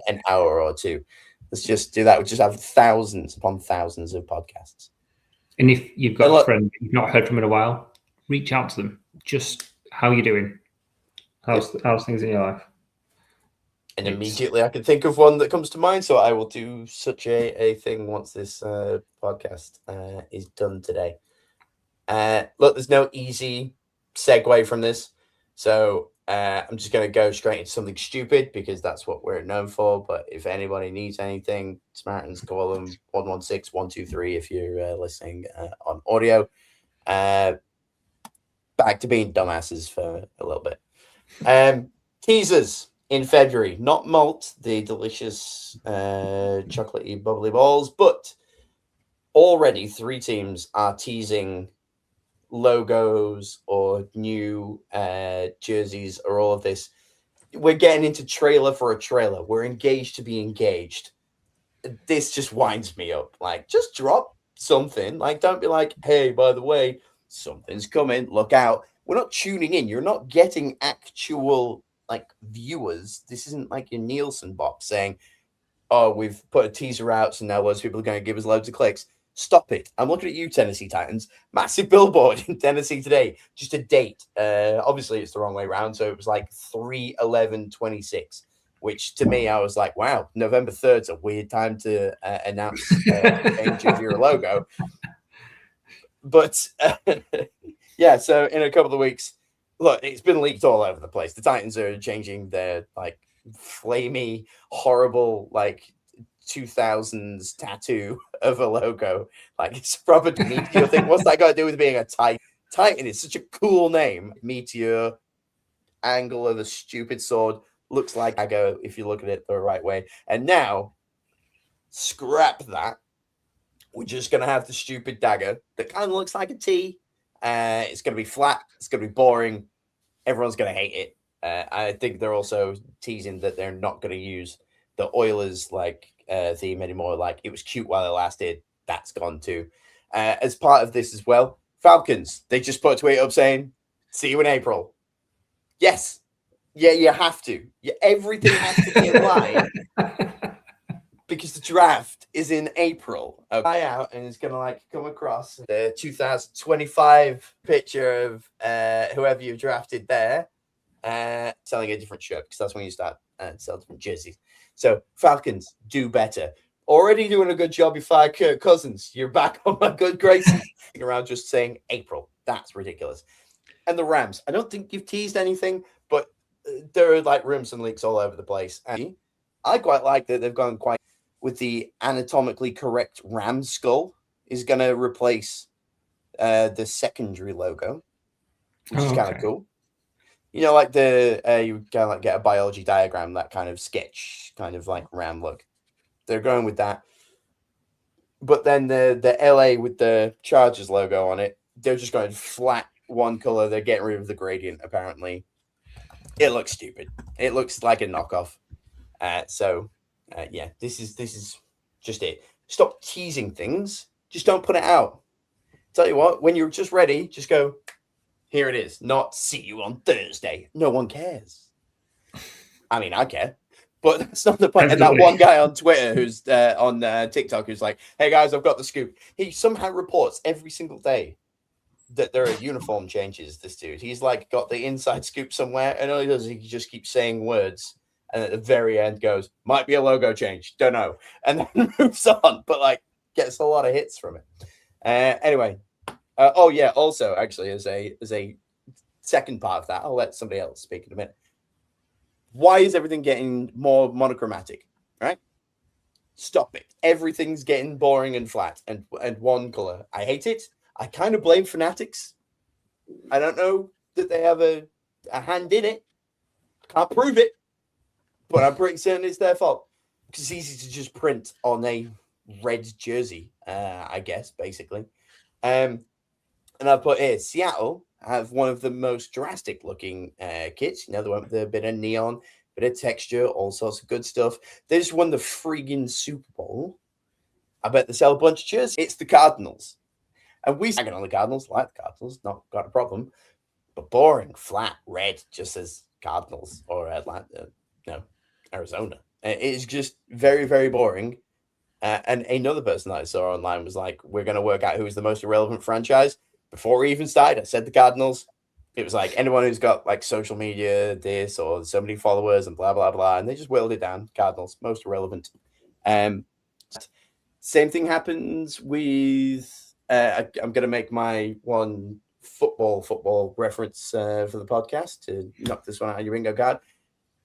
an hour or two. Let's just do that. We'll just have thousands upon thousands of podcasts. And if you've got a friend you've not heard from in a while, reach out to them. Just, how are you doing? How's things in your life? And immediately I can think of one that comes to mind. So I will do such a thing once this podcast is done today. Look, there's no easy segue from this. So I'm just going to go straight into something stupid because that's what we're known for. But if anybody needs anything, Samaritans, call them 116-123 if you're listening on audio. Back to being dumbasses for a little bit. Teasers in February, not malt, the delicious chocolatey bubbly balls, but already 3 teams are teasing logos or new jerseys or all of this. We're getting into trailer for a trailer. We're engaged to be engaged. this just winds me up. Like, just drop something. Like, don't be like, hey, by the way, something's coming. Look out. We're not tuning in. You're not getting actual like viewers. This isn't like your Nielsen box saying, oh, we've put a teaser out, so now loads of people are going to give us loads of clicks. Stop it. I'm looking at you, Tennessee Titans. Massive billboard in Tennessee today. Just a date. Obviously, it's the wrong way around. So it was like 3/11/26, which to me, I was like, wow, November 3rd's a weird time to announce change of your logo. But yeah, so in a couple of weeks, look, it's been leaked all over the place. The Titans are changing their like flamey, horrible, like 2000s tattoo of a logo. Like it's proper Meteor thing. What's that got to do with being a Titan? Titan is such a cool name. Meteor, angle of the stupid sword, looks like I go if you look at it the right way. And now, scrap that. We're just gonna have the stupid dagger that kind of looks like a T. It's gonna be flat. It's gonna be boring. Everyone's gonna hate it. I think they're also teasing that they're not gonna use the Oilers like theme anymore. Like it was cute while it lasted. That's gone too. As part of this as well, Falcons, they just put a tweet up saying, see you in April. Yes. Yeah, you have to. Everything has to be in line because the draft is in April. Fly out and it's gonna like come across the 2025 picture of whoever you've drafted there, selling a different shirt because that's when you start sell different jerseys. So Falcons, do better. Already doing a good job. You fired Kirk Cousins. You're back on my good graces. Around just saying April. That's ridiculous. And the Rams. I don't think you've teased anything, but there are like rumors and leaks all over the place. And I quite like that they've gone quite with the anatomically correct ram skull is going to replace the secondary logo, which is kind of cool. You know, like the you kind of like get a biology diagram, that kind of sketch, kind of like ram look. They're going with that. But then the LA with the Chargers logo on it, they're just going flat one color. They're getting rid of the gradient, apparently. It looks stupid. It looks like a knockoff. Yeah, this is just it. Stop teasing things. Just don't put it out. Tell you what, when you're just ready, just go, here it is. Not see you on Thursday. No one cares. I mean, I care. But that's not the point. And that one guy on Twitter who's on TikTok who's like, hey guys, I've got the scoop. He somehow reports every single day that there are uniform changes. This dude, he's like got the inside scoop somewhere, and all he does is he just keeps saying words, and at the very end goes, might be a logo change, don't know, and then moves on. But like gets a lot of hits from it. Anyway, oh yeah. Also, actually, as a second part of that, I'll let somebody else speak in a minute. Why is everything getting more monochromatic? Right? Stop it. Everything's getting boring and flat and one color. I hate it. I kind of blame Fanatics. I don't know that they have a hand in it. Can't prove it, but I'm pretty certain it's their fault because it's easy to just print on a red jersey, I guess, basically. And I put here, Seattle have one of the most drastic looking kits. You know, the one with a bit of neon, bit of texture, all sorts of good stuff. They just won the friggin' Super Bowl. I bet they sell a bunch of jerseys. It's the Cardinals. And we hanging on the Cardinals, like the Cardinals, not got a problem. But boring, flat, red, just as Cardinals or Atlanta, Arizona. It is just very, very boring. And another person that I saw online was like, we're going to work out who's the most irrelevant franchise. Before we even started, I said the Cardinals. It was like anyone who's got like social media, this or so many followers and blah, blah, blah. And they just whittled it down. Cardinals, most irrelevant. Same thing happens with, I'm going to make my one football reference for the podcast to knock this one out of your bingo card.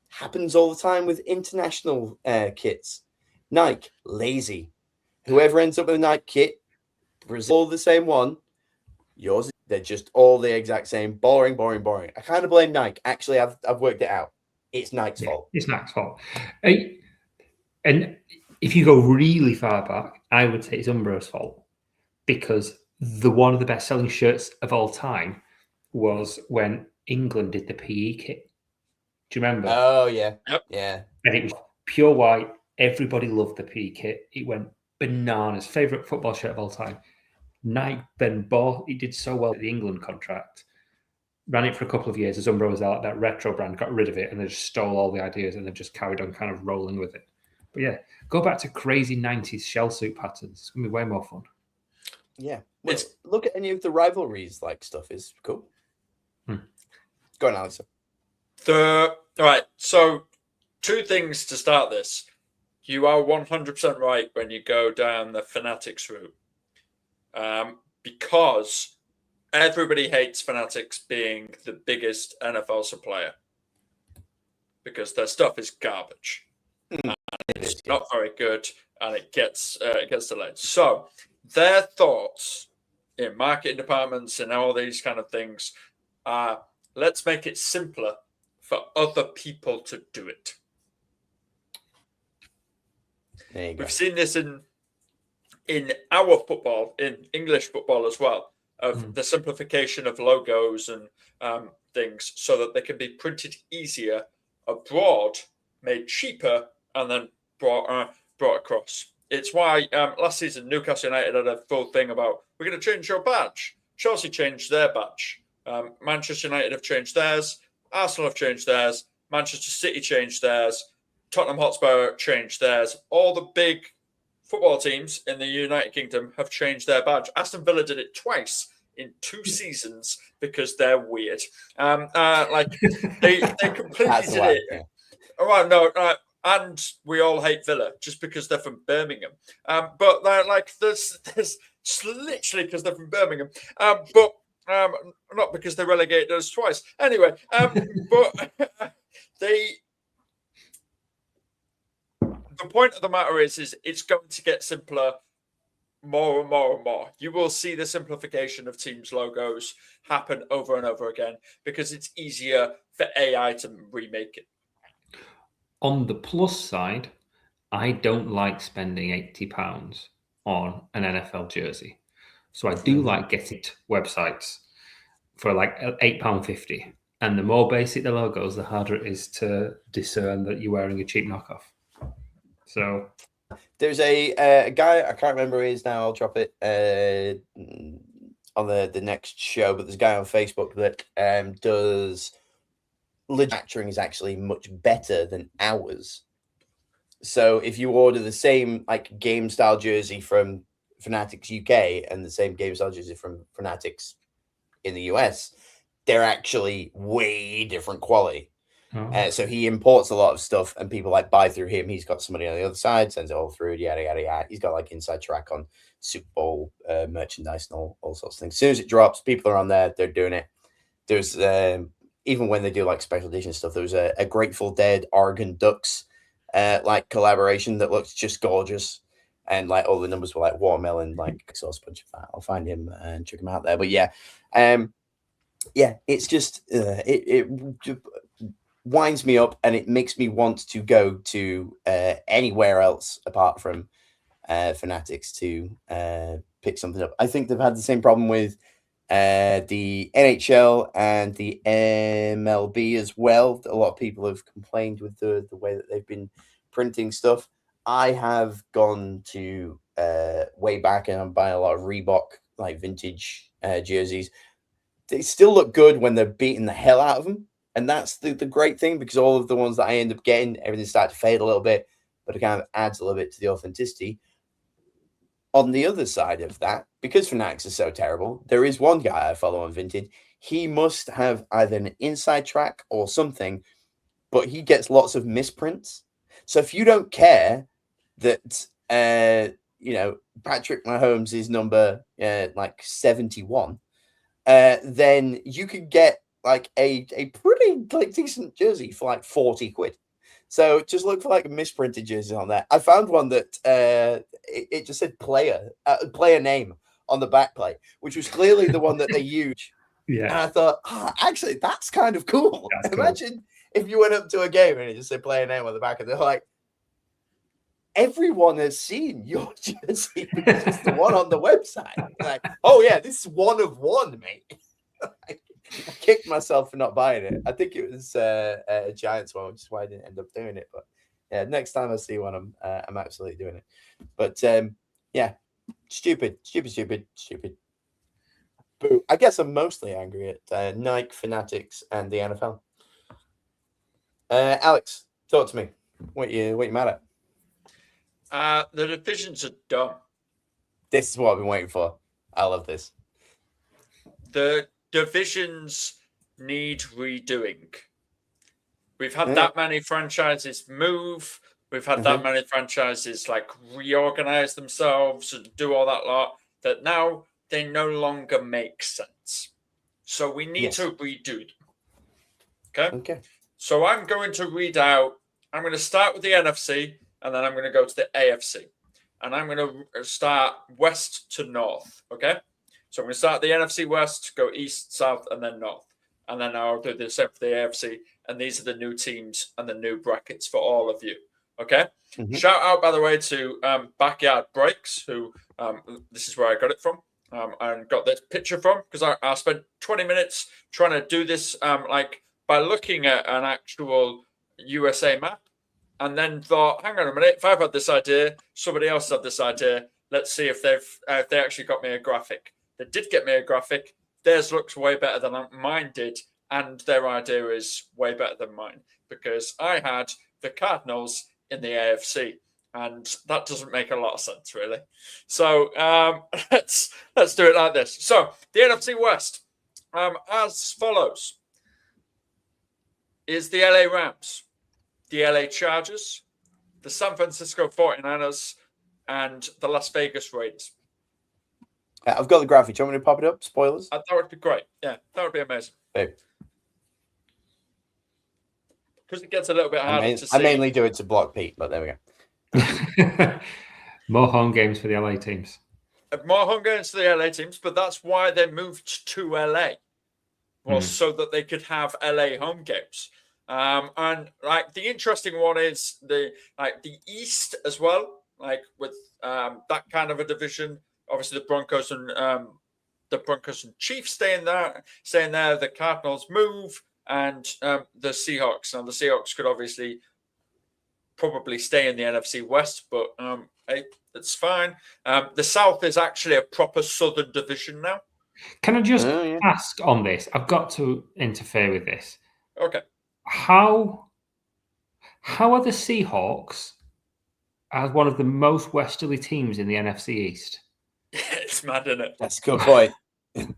Happens all the time with international kits. Nike, lazy. Whoever ends up with a Nike kit, Brazil, the same one. Yours, they're just all the exact same. Boring. I kind of blame Nike. Actually, I've worked it out. It's Nike's fault. It's Nike's fault. And if you go really far back, I would say it's Umbro's fault because one of the best-selling shirts of all time was when England did the PE kit. Do you remember? Oh, yeah. Yep. Yeah. And it was pure white, Everybody loved the P kit. It went bananas. Favorite football shirt of all time. Nike then bought. It did so well at the England contract. Ran it for a couple of years as Umbro was that retro brand, got rid of it, and they just stole all the ideas and they've just carried on kind of rolling with it. But yeah, go back to crazy 90s shell suit patterns. It's going to be way more fun. Yeah. Well, look at any of the rivalries like stuff is cool. Go on, Alex. All right. So 2 things to start this. You are 100% right when you go down the Fanatics route. Because everybody hates Fanatics being the biggest NFL supplier because their stuff is garbage. It's not very good, and it gets delayed. So their thoughts in marketing departments and all these kind of things are, let's make it simpler for other people to do it. We've seen this in our football, in English football as well, of the simplification of logos and things so that they can be printed easier abroad, made cheaper, and then brought across. It's why last season Newcastle United had a full thing about, we're going to change your badge. Chelsea changed their badge. Manchester United have changed theirs. Arsenal have changed theirs. Manchester City changed theirs. Tottenham Hotspur changed theirs. All the big football teams in the United Kingdom have changed their badge. Aston Villa did it twice in 2 seasons because they're weird. They completely did it. Yeah. All right, no, and we all hate Villa just because they're from Birmingham. But they're like there's literally because they're from Birmingham. But not because they relegated us twice. Anyway, but the point of the matter is it's going to get simpler more and more and more. You will see the simplification of teams' logos happen over and over again because it's easier for AI to remake it. On the plus side, I don't like spending £80 on an NFL jersey. So I do like getting to websites for like £8.50. And the more basic the logos, the harder it is to discern that you're wearing a cheap knockoff. So there's a guy, I can't remember who he is now, I'll drop it on the next show, but there's a guy on Facebook that does manufacturing is actually much better than ours. So if you order the same like game style jersey from Fanatics UK and the same game style jersey from Fanatics in the US, they're actually way different quality. So he imports a lot of stuff and people like buy through him. He's got somebody on the other side, sends it all through, yada, yada, yada. He's got like inside track on Super Bowl merchandise and all sorts of things. As soon as it drops, people are on there, they're doing it. There's even when they do like special edition stuff, there was a Grateful Dead Oregon Ducks like collaboration that looks just gorgeous. And like all the numbers were like watermelon, like sauce punch of that. I'll find him and check him out there. But yeah, it's just it winds me up and it makes me want to go to anywhere else apart from Fanatics to pick something up. I think they've had the same problem with the NHL and the MLB as well. A lot of people have complained with the way that they've been printing stuff. I have gone to way back and I'm buying a lot of Reebok like vintage jerseys. They still look good when they're beating the hell out of them. And that's the great thing, because all of the ones that I end up getting, everything starts to fade a little bit, but it kind of adds a little bit to the authenticity. On the other side of that, because Fanatics is so terrible, there is one guy I follow on Vinted. He must have either an inside track or something, but he gets lots of misprints. So if you don't care that, Patrick Mahomes is number like 71, then you could get like a pretty like decent jersey for like 40 quid. So just look for like a misprinted jersey on there. I found one that it just said player name on the back plate, which was clearly the one that they used. Yeah. And I thought, actually, that's kind of cool. Imagine if you went up to a game and it just said player name on the back, and they're like, everyone has seen your jersey because it's the one on the website. Like, oh yeah, this is one of one, mate. I kicked myself for not buying it. I think it was a Giants one, which is why I didn't end up doing it. But Yeah, next time I see one, I'm absolutely doing it. But yeah, stupid. Boo. I guess I'm mostly angry at Nike, Fanatics, and the NFL. Alex, talk to me. What you mad at? The divisions are dumb. This is what I've been waiting for. I love this. The divisions need redoing. We've had that many franchises move. We've had that many franchises like reorganize themselves and do all that lot that now they no longer make sense. So we need to redo them. Okay. So I'm going to read out. I'm going to start with the NFC, and then I'm going to go to the AFC, and I'm going to start west to north. Okay. So I'm going to start the NFC West, go east, south, and then north. And then I'll do the same for the AFC. And these are the new teams and the new brackets for all of you. Okay? Shout out, by the way, to Backyard Breaks, who this is where I got it from and got this picture from, because I spent 20 minutes trying to do this by looking at an actual USA map, and then thought, hang on a minute, if I've had this idea, somebody else had this idea. Let's see if they actually got me a graphic. They did get me a graphic. Theirs looks way better than mine did, and their idea is way better than mine, because I had the Cardinals in the AFC, and that doesn't make a lot of sense, really. So let's do it like this. So the NFC West, as follows, is the LA Rams, the LA Chargers, the San Francisco 49ers, and the Las Vegas Raiders. I've got the graphic. Do you want me to pop it up? Spoilers? That would be great. Yeah, that would be amazing. Because it gets a little bit harder to see. I mainly do it to block Pete, but there we go. More home games for the LA teams. More home games for the LA teams, but that's why they moved to LA, was so that they could have LA home games. And like the interesting one is the East as well, like with that kind of a division. Obviously, the Broncos and Chiefs staying there. The Cardinals move, and the Seahawks. Now, the Seahawks could obviously probably stay in the NFC West, but hey, it's fine. The South is actually a proper Southern division now. Can I just ask on this? I've got to interfere with this. Okay. How are the Seahawks as one of the most westerly teams in the NFC East? It's mad, isn't it? That's a good point.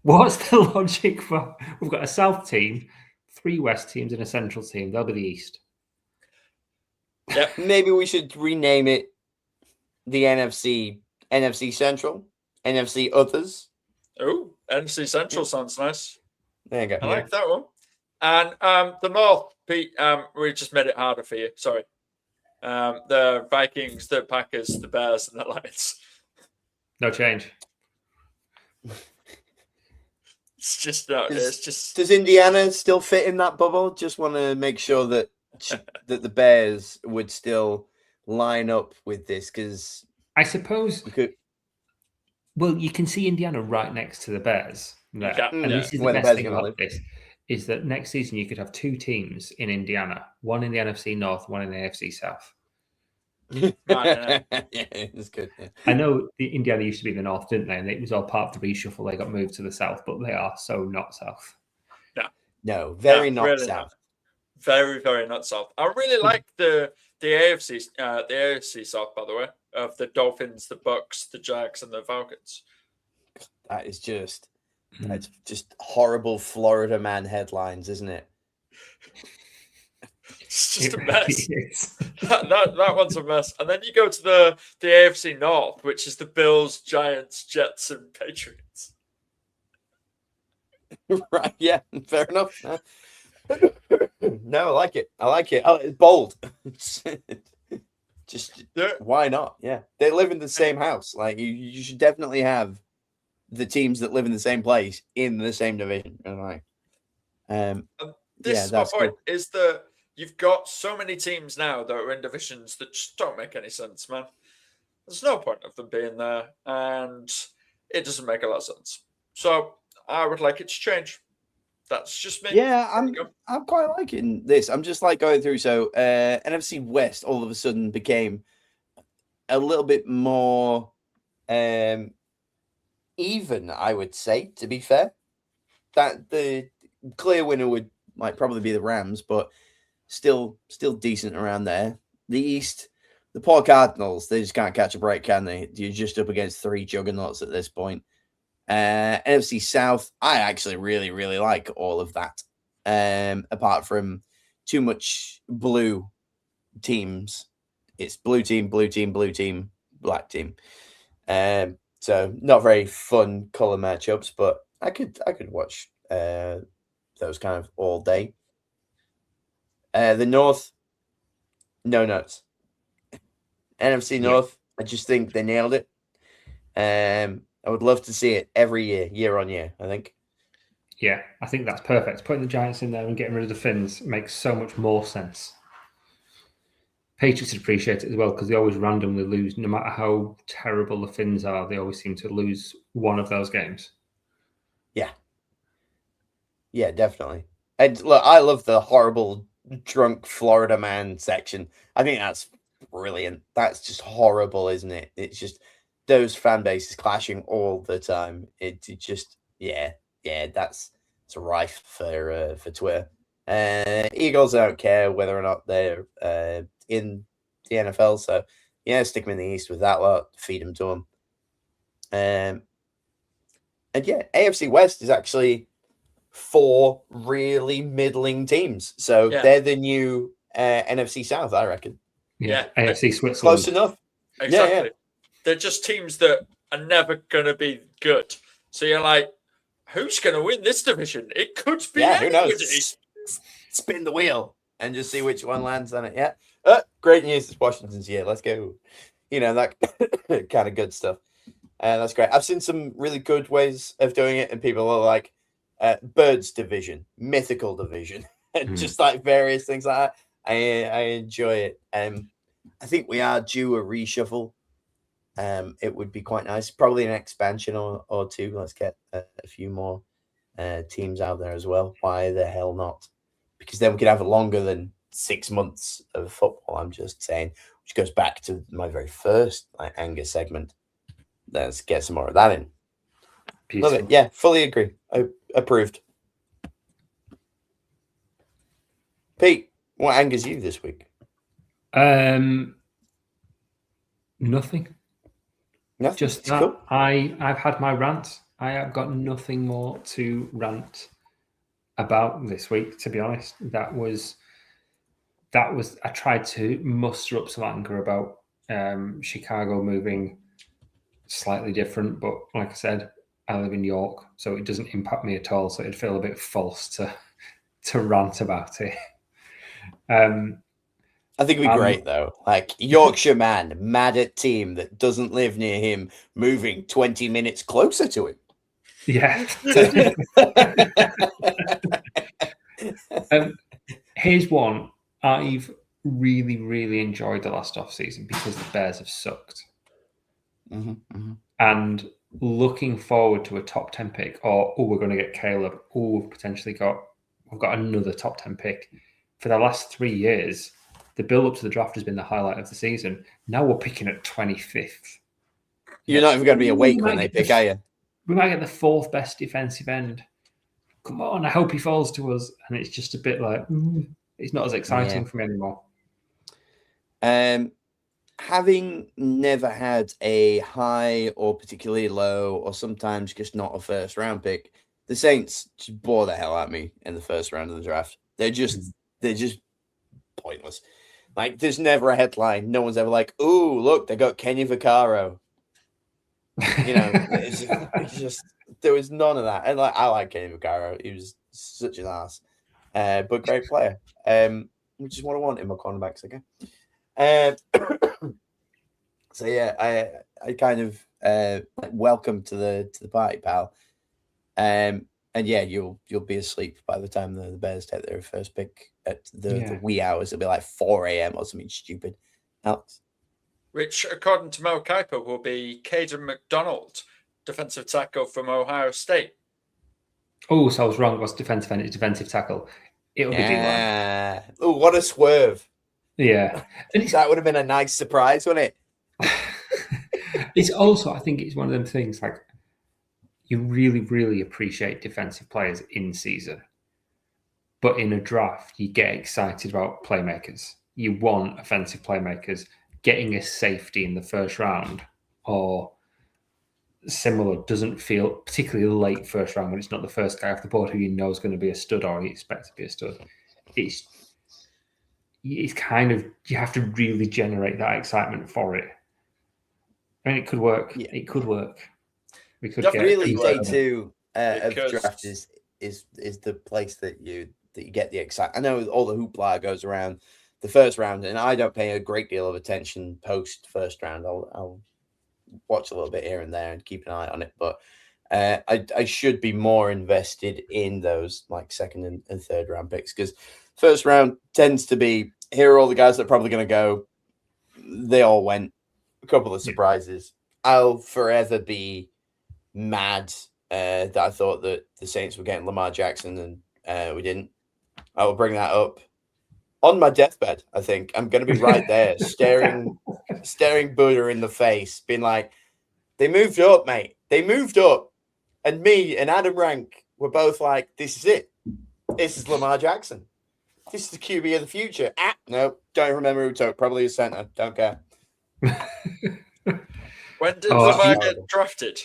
What's the logic for? We've got a South team, 3 West teams, and a Central team. They'll be the East. Yeah. Maybe we should rename it the NFC Central, NFC Others. Oh, NFC Central sounds nice. There you go. I like that one. And the North, Pete, we just made it harder for you. Sorry. The Vikings, the Packers, the Bears, and the Lions. No change. It's just not. It's just. Does Indiana still fit in that bubble? Just want to make sure that that the Bears would still line up with this, because I suppose. Well, you can see Indiana right next to the Bears. There. Yeah. And this is the best thing about this, is that next season you could have 2 teams in Indiana, one in the NFC North, one in the AFC South. It's good. Yeah. I know the Indiana used to be in the North, didn't they? And it was all part of the reshuffle. They got moved to the South, but they are so not South. No, very not really South. Not. Very, very not South. I really like the AFC South, by the way, of the Dolphins, the Bucks, the Jags, and the Falcons. That's just horrible Florida man headlines, isn't it? It's just a mess. that one's a mess. And then you go to the AFC North, which is the Bills, Giants, Jets, and Patriots. Right, yeah, fair enough. No, I like it. Oh, it's bold. Just why not? Yeah, they live in the same house. Like you should definitely have the teams that live in the same place in the same division. This is my point. Is that you've got so many teams now that are in divisions that just don't make any sense, man. There's no point of them being there, and it doesn't make a lot of sense. So I would like it to change. That's just me. Yeah, I'm quite liking this. I'm just like going through. So NFC West all of a sudden became a little bit more even, I would say, to be fair. That the clear winner might probably be the Rams, but still decent around there. The East, the poor Cardinals, they just can't catch a break, can they? You're just up against three juggernauts at this point. NFC South, I actually really, really like all of that. Apart from too much blue teams. It's blue team, blue team, blue team, black team. So not very fun color matchups, but I could watch those kind of all day. The North, no nuts. NFC North, I just think they nailed it. I would love to see it every year on year, I think. Yeah, I think that's perfect. Putting the Giants in there and getting rid of the Finns makes so much more sense. Patriots appreciate it as well because they always randomly lose. No matter how terrible the Finns are, they always seem to lose one of those games. Yeah, definitely. And look, I love the horrible drunk Florida man section. I think that's brilliant. That's just horrible, isn't it? It's just those fan bases clashing all the time. It just that's rife for Twitter. Eagles, I don't care whether or not they're in the NFL. So yeah, stick them in the East with that lot. Feed them to them. And yeah, AFC West is actually 4 really middling teams. So they're the new NFC South, I reckon. Yeah. AFC Switzerland. Close enough. Exactly. Yeah. They're just teams that are never going to be good. So you're like, who's going to win this division? It could be anybody. Who knows? Spin the wheel and just see which one lands on it. Yeah. Great news. It's Washington's year. Let's go. That kind of good stuff. That's great. I've seen some really good ways of doing it, and people are like, Birds division, mythical division, and just like various things like that. I enjoy it. I think we are due a reshuffle. It would be quite nice, probably an expansion or two. Let's get a few more teams out there as well. Why the hell not? Because then we could have longer than 6 months of football. I'm just saying, which goes back to my very first anger segment. Let's get some more of that in. Beautiful. Love it. Yeah, fully agree. Approved. Pete, what angers you this week? Nothing. Just that. Cool. I've had my rant. I have got nothing more to rant about this week, to be honest. That was I tried to muster up some anger about Chicago moving slightly different, but like I said, I live in York, so it doesn't impact me at all. So it'd feel a bit false to rant about it. I think it'd be great though. Like Yorkshire man mad at team that doesn't live near him, moving 20 minutes closer to him. Yeah. Here's one. I've really, really enjoyed the last off season because the Bears have sucked. And looking forward to a top 10 pick, or we're going to get Caleb. We've got another top 10 pick. For the last 3 years, the build up to the draft has been the highlight of the season. Now we're picking at 25th. You're not even going to be awake when they pick, are you? We might get the 4th best defensive end. Come on, I hope he falls to us. And it's just a bit like, it's not as exciting for me anymore. Having never had a high or particularly low, or sometimes just not a first round pick, the Saints just bore the hell out of me in the first round of the draft. They're just pointless. Like, there's never a headline. No one's ever like, "Ooh, look, they got Kenny Vaccaro." It's just there was none of that. And I like Kenny Vaccaro. He was such an ass, but great player. Which is what I want in my cornerbacks again. So yeah, I kind of welcome to the party, pal. And yeah, you'll be asleep by the time the Bears take their first pick at the wee hours. It'll be like 4 a.m. or something stupid. Alex, which according to Mel Kiper will be Caden McDonald, defensive tackle from Ohio State. Oh, so I was wrong. What's defensive tackle? It'll be D-line. Yeah. Oh, what a swerve. Yeah. And That would have been a nice surprise, wouldn't it? it's also, I think it's one of them things like you really, really appreciate defensive players in season. But in a draft, you get excited about playmakers. You want offensive playmakers. Getting a safety in the first round or similar doesn't feel particularly late first round when it's not the first guy off the board who you know is going to be a stud or you expect to be a stud. It's kind of, you have to really generate that excitement for it. And it could work. Yeah. It could work. We could get really day two of draft is the place that you get the excitement. I know all the hoopla goes around the first round, and I don't pay a great deal of attention post first round. I'll watch a little bit here and there and keep an eye on it, but I should be more invested in those like second and third round picks, because first round tends to be, here are all the guys that are probably going to go. They all went. A couple of surprises. I'll forever be mad that I thought that the Saints were getting Lamar Jackson and we didn't. I will bring that up on my deathbed. I think I'm going to be right there, staring Buddha in the face, being like, "They moved up, mate. They moved up," and me and Adam Rank were both like, "This is it. This is Lamar Jackson. This is the QB of the future." No, don't remember who took. Probably a center. Don't care. When did Lamar get drafted?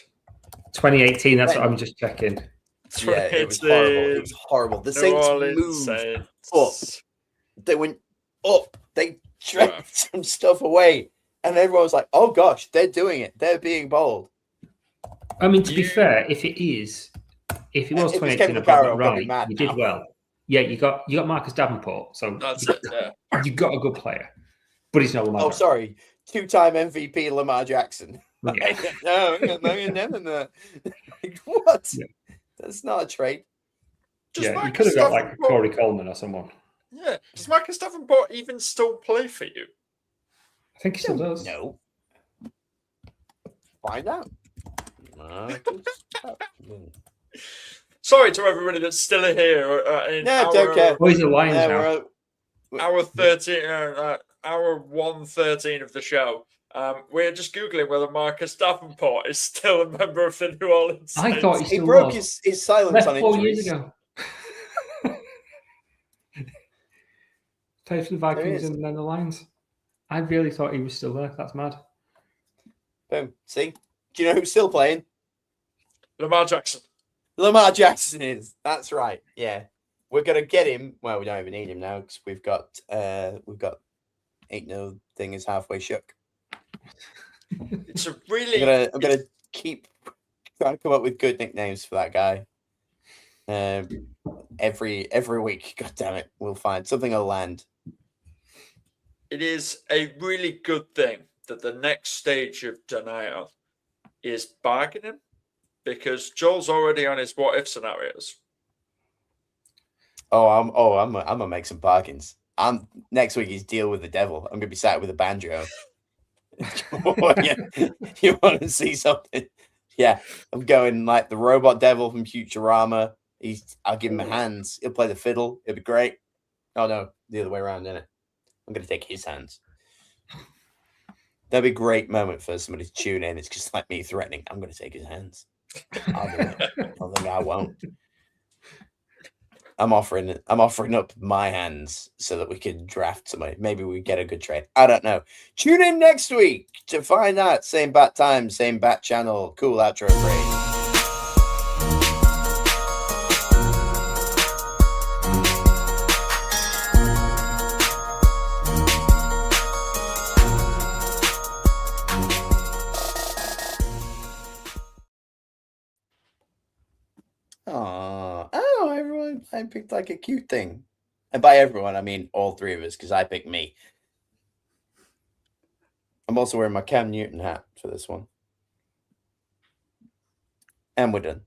2018. That's what I'm just checking. Yeah, it was horrible. It was horrible. The Saints moved up. They went up. They stripped some stuff away, and everyone was like, "Oh gosh, they're doing it. They're being bold." I mean, to be fair, if it was 2018, right, you did well. Yeah, you got Marcus Davenport, so that's it. Yeah, you got a good player, but he's not Lamar. Oh, sorry. 2-time MVP Lamar Jackson. Yeah. No. Like, what? Yeah. That's not a trade. You could have got like Corey Coleman or someone. Yeah. Does Marcus Davenport even still play for you? I think he still does. No. Find out. Sorry to everybody that's still here. Don't care. Oh, he's a Lions now. Hour 13. Hour 113 of the show. We're just Googling whether Marcus Davenport is still a member of the New Orleans Saints. I thought he broke his silence on injuries. 4 years ago. Played for the Vikings and then the Lions. I really thought he was still there. That's mad. Boom. See? Do you know who's still playing? Lamar Jackson. Lamar Jackson is. That's right. Yeah. We're going to get him. Well, we don't even need him now because we've got Ain't No Thing is Halfway Shook. It's a really. I'm gonna keep trying to come up with good nicknames for that guy. Every week, God damn it, we'll find something. Will land. It is a really good thing that the next stage of denial is bargaining, because Joel's already on his what if scenarios. I'm gonna make some bargains. Next week is Deal with the Devil. I'm gonna be sat with a banjo. You want to see something? Yeah, I'm going like the robot devil from Futurama. I'll give him hands. He'll play the fiddle. It'll be great. Oh no, the other way around, isn't it? I'm gonna take his hands. That'd be a great moment for somebody to tune in. It's just like me threatening. I'm gonna take his hands. I'll do it. I don't think I won't. I'm offering up my hands so that we can draft somebody. Maybe we get a good trade. I don't know. Tune in next week to find out. Same bat time, same bat channel. Cool outro phrase. Everyone I picked like a cute thing. And by everyone, I mean all three of us, because I picked me. I'm also wearing my Cam Newton hat for this one. And we're done.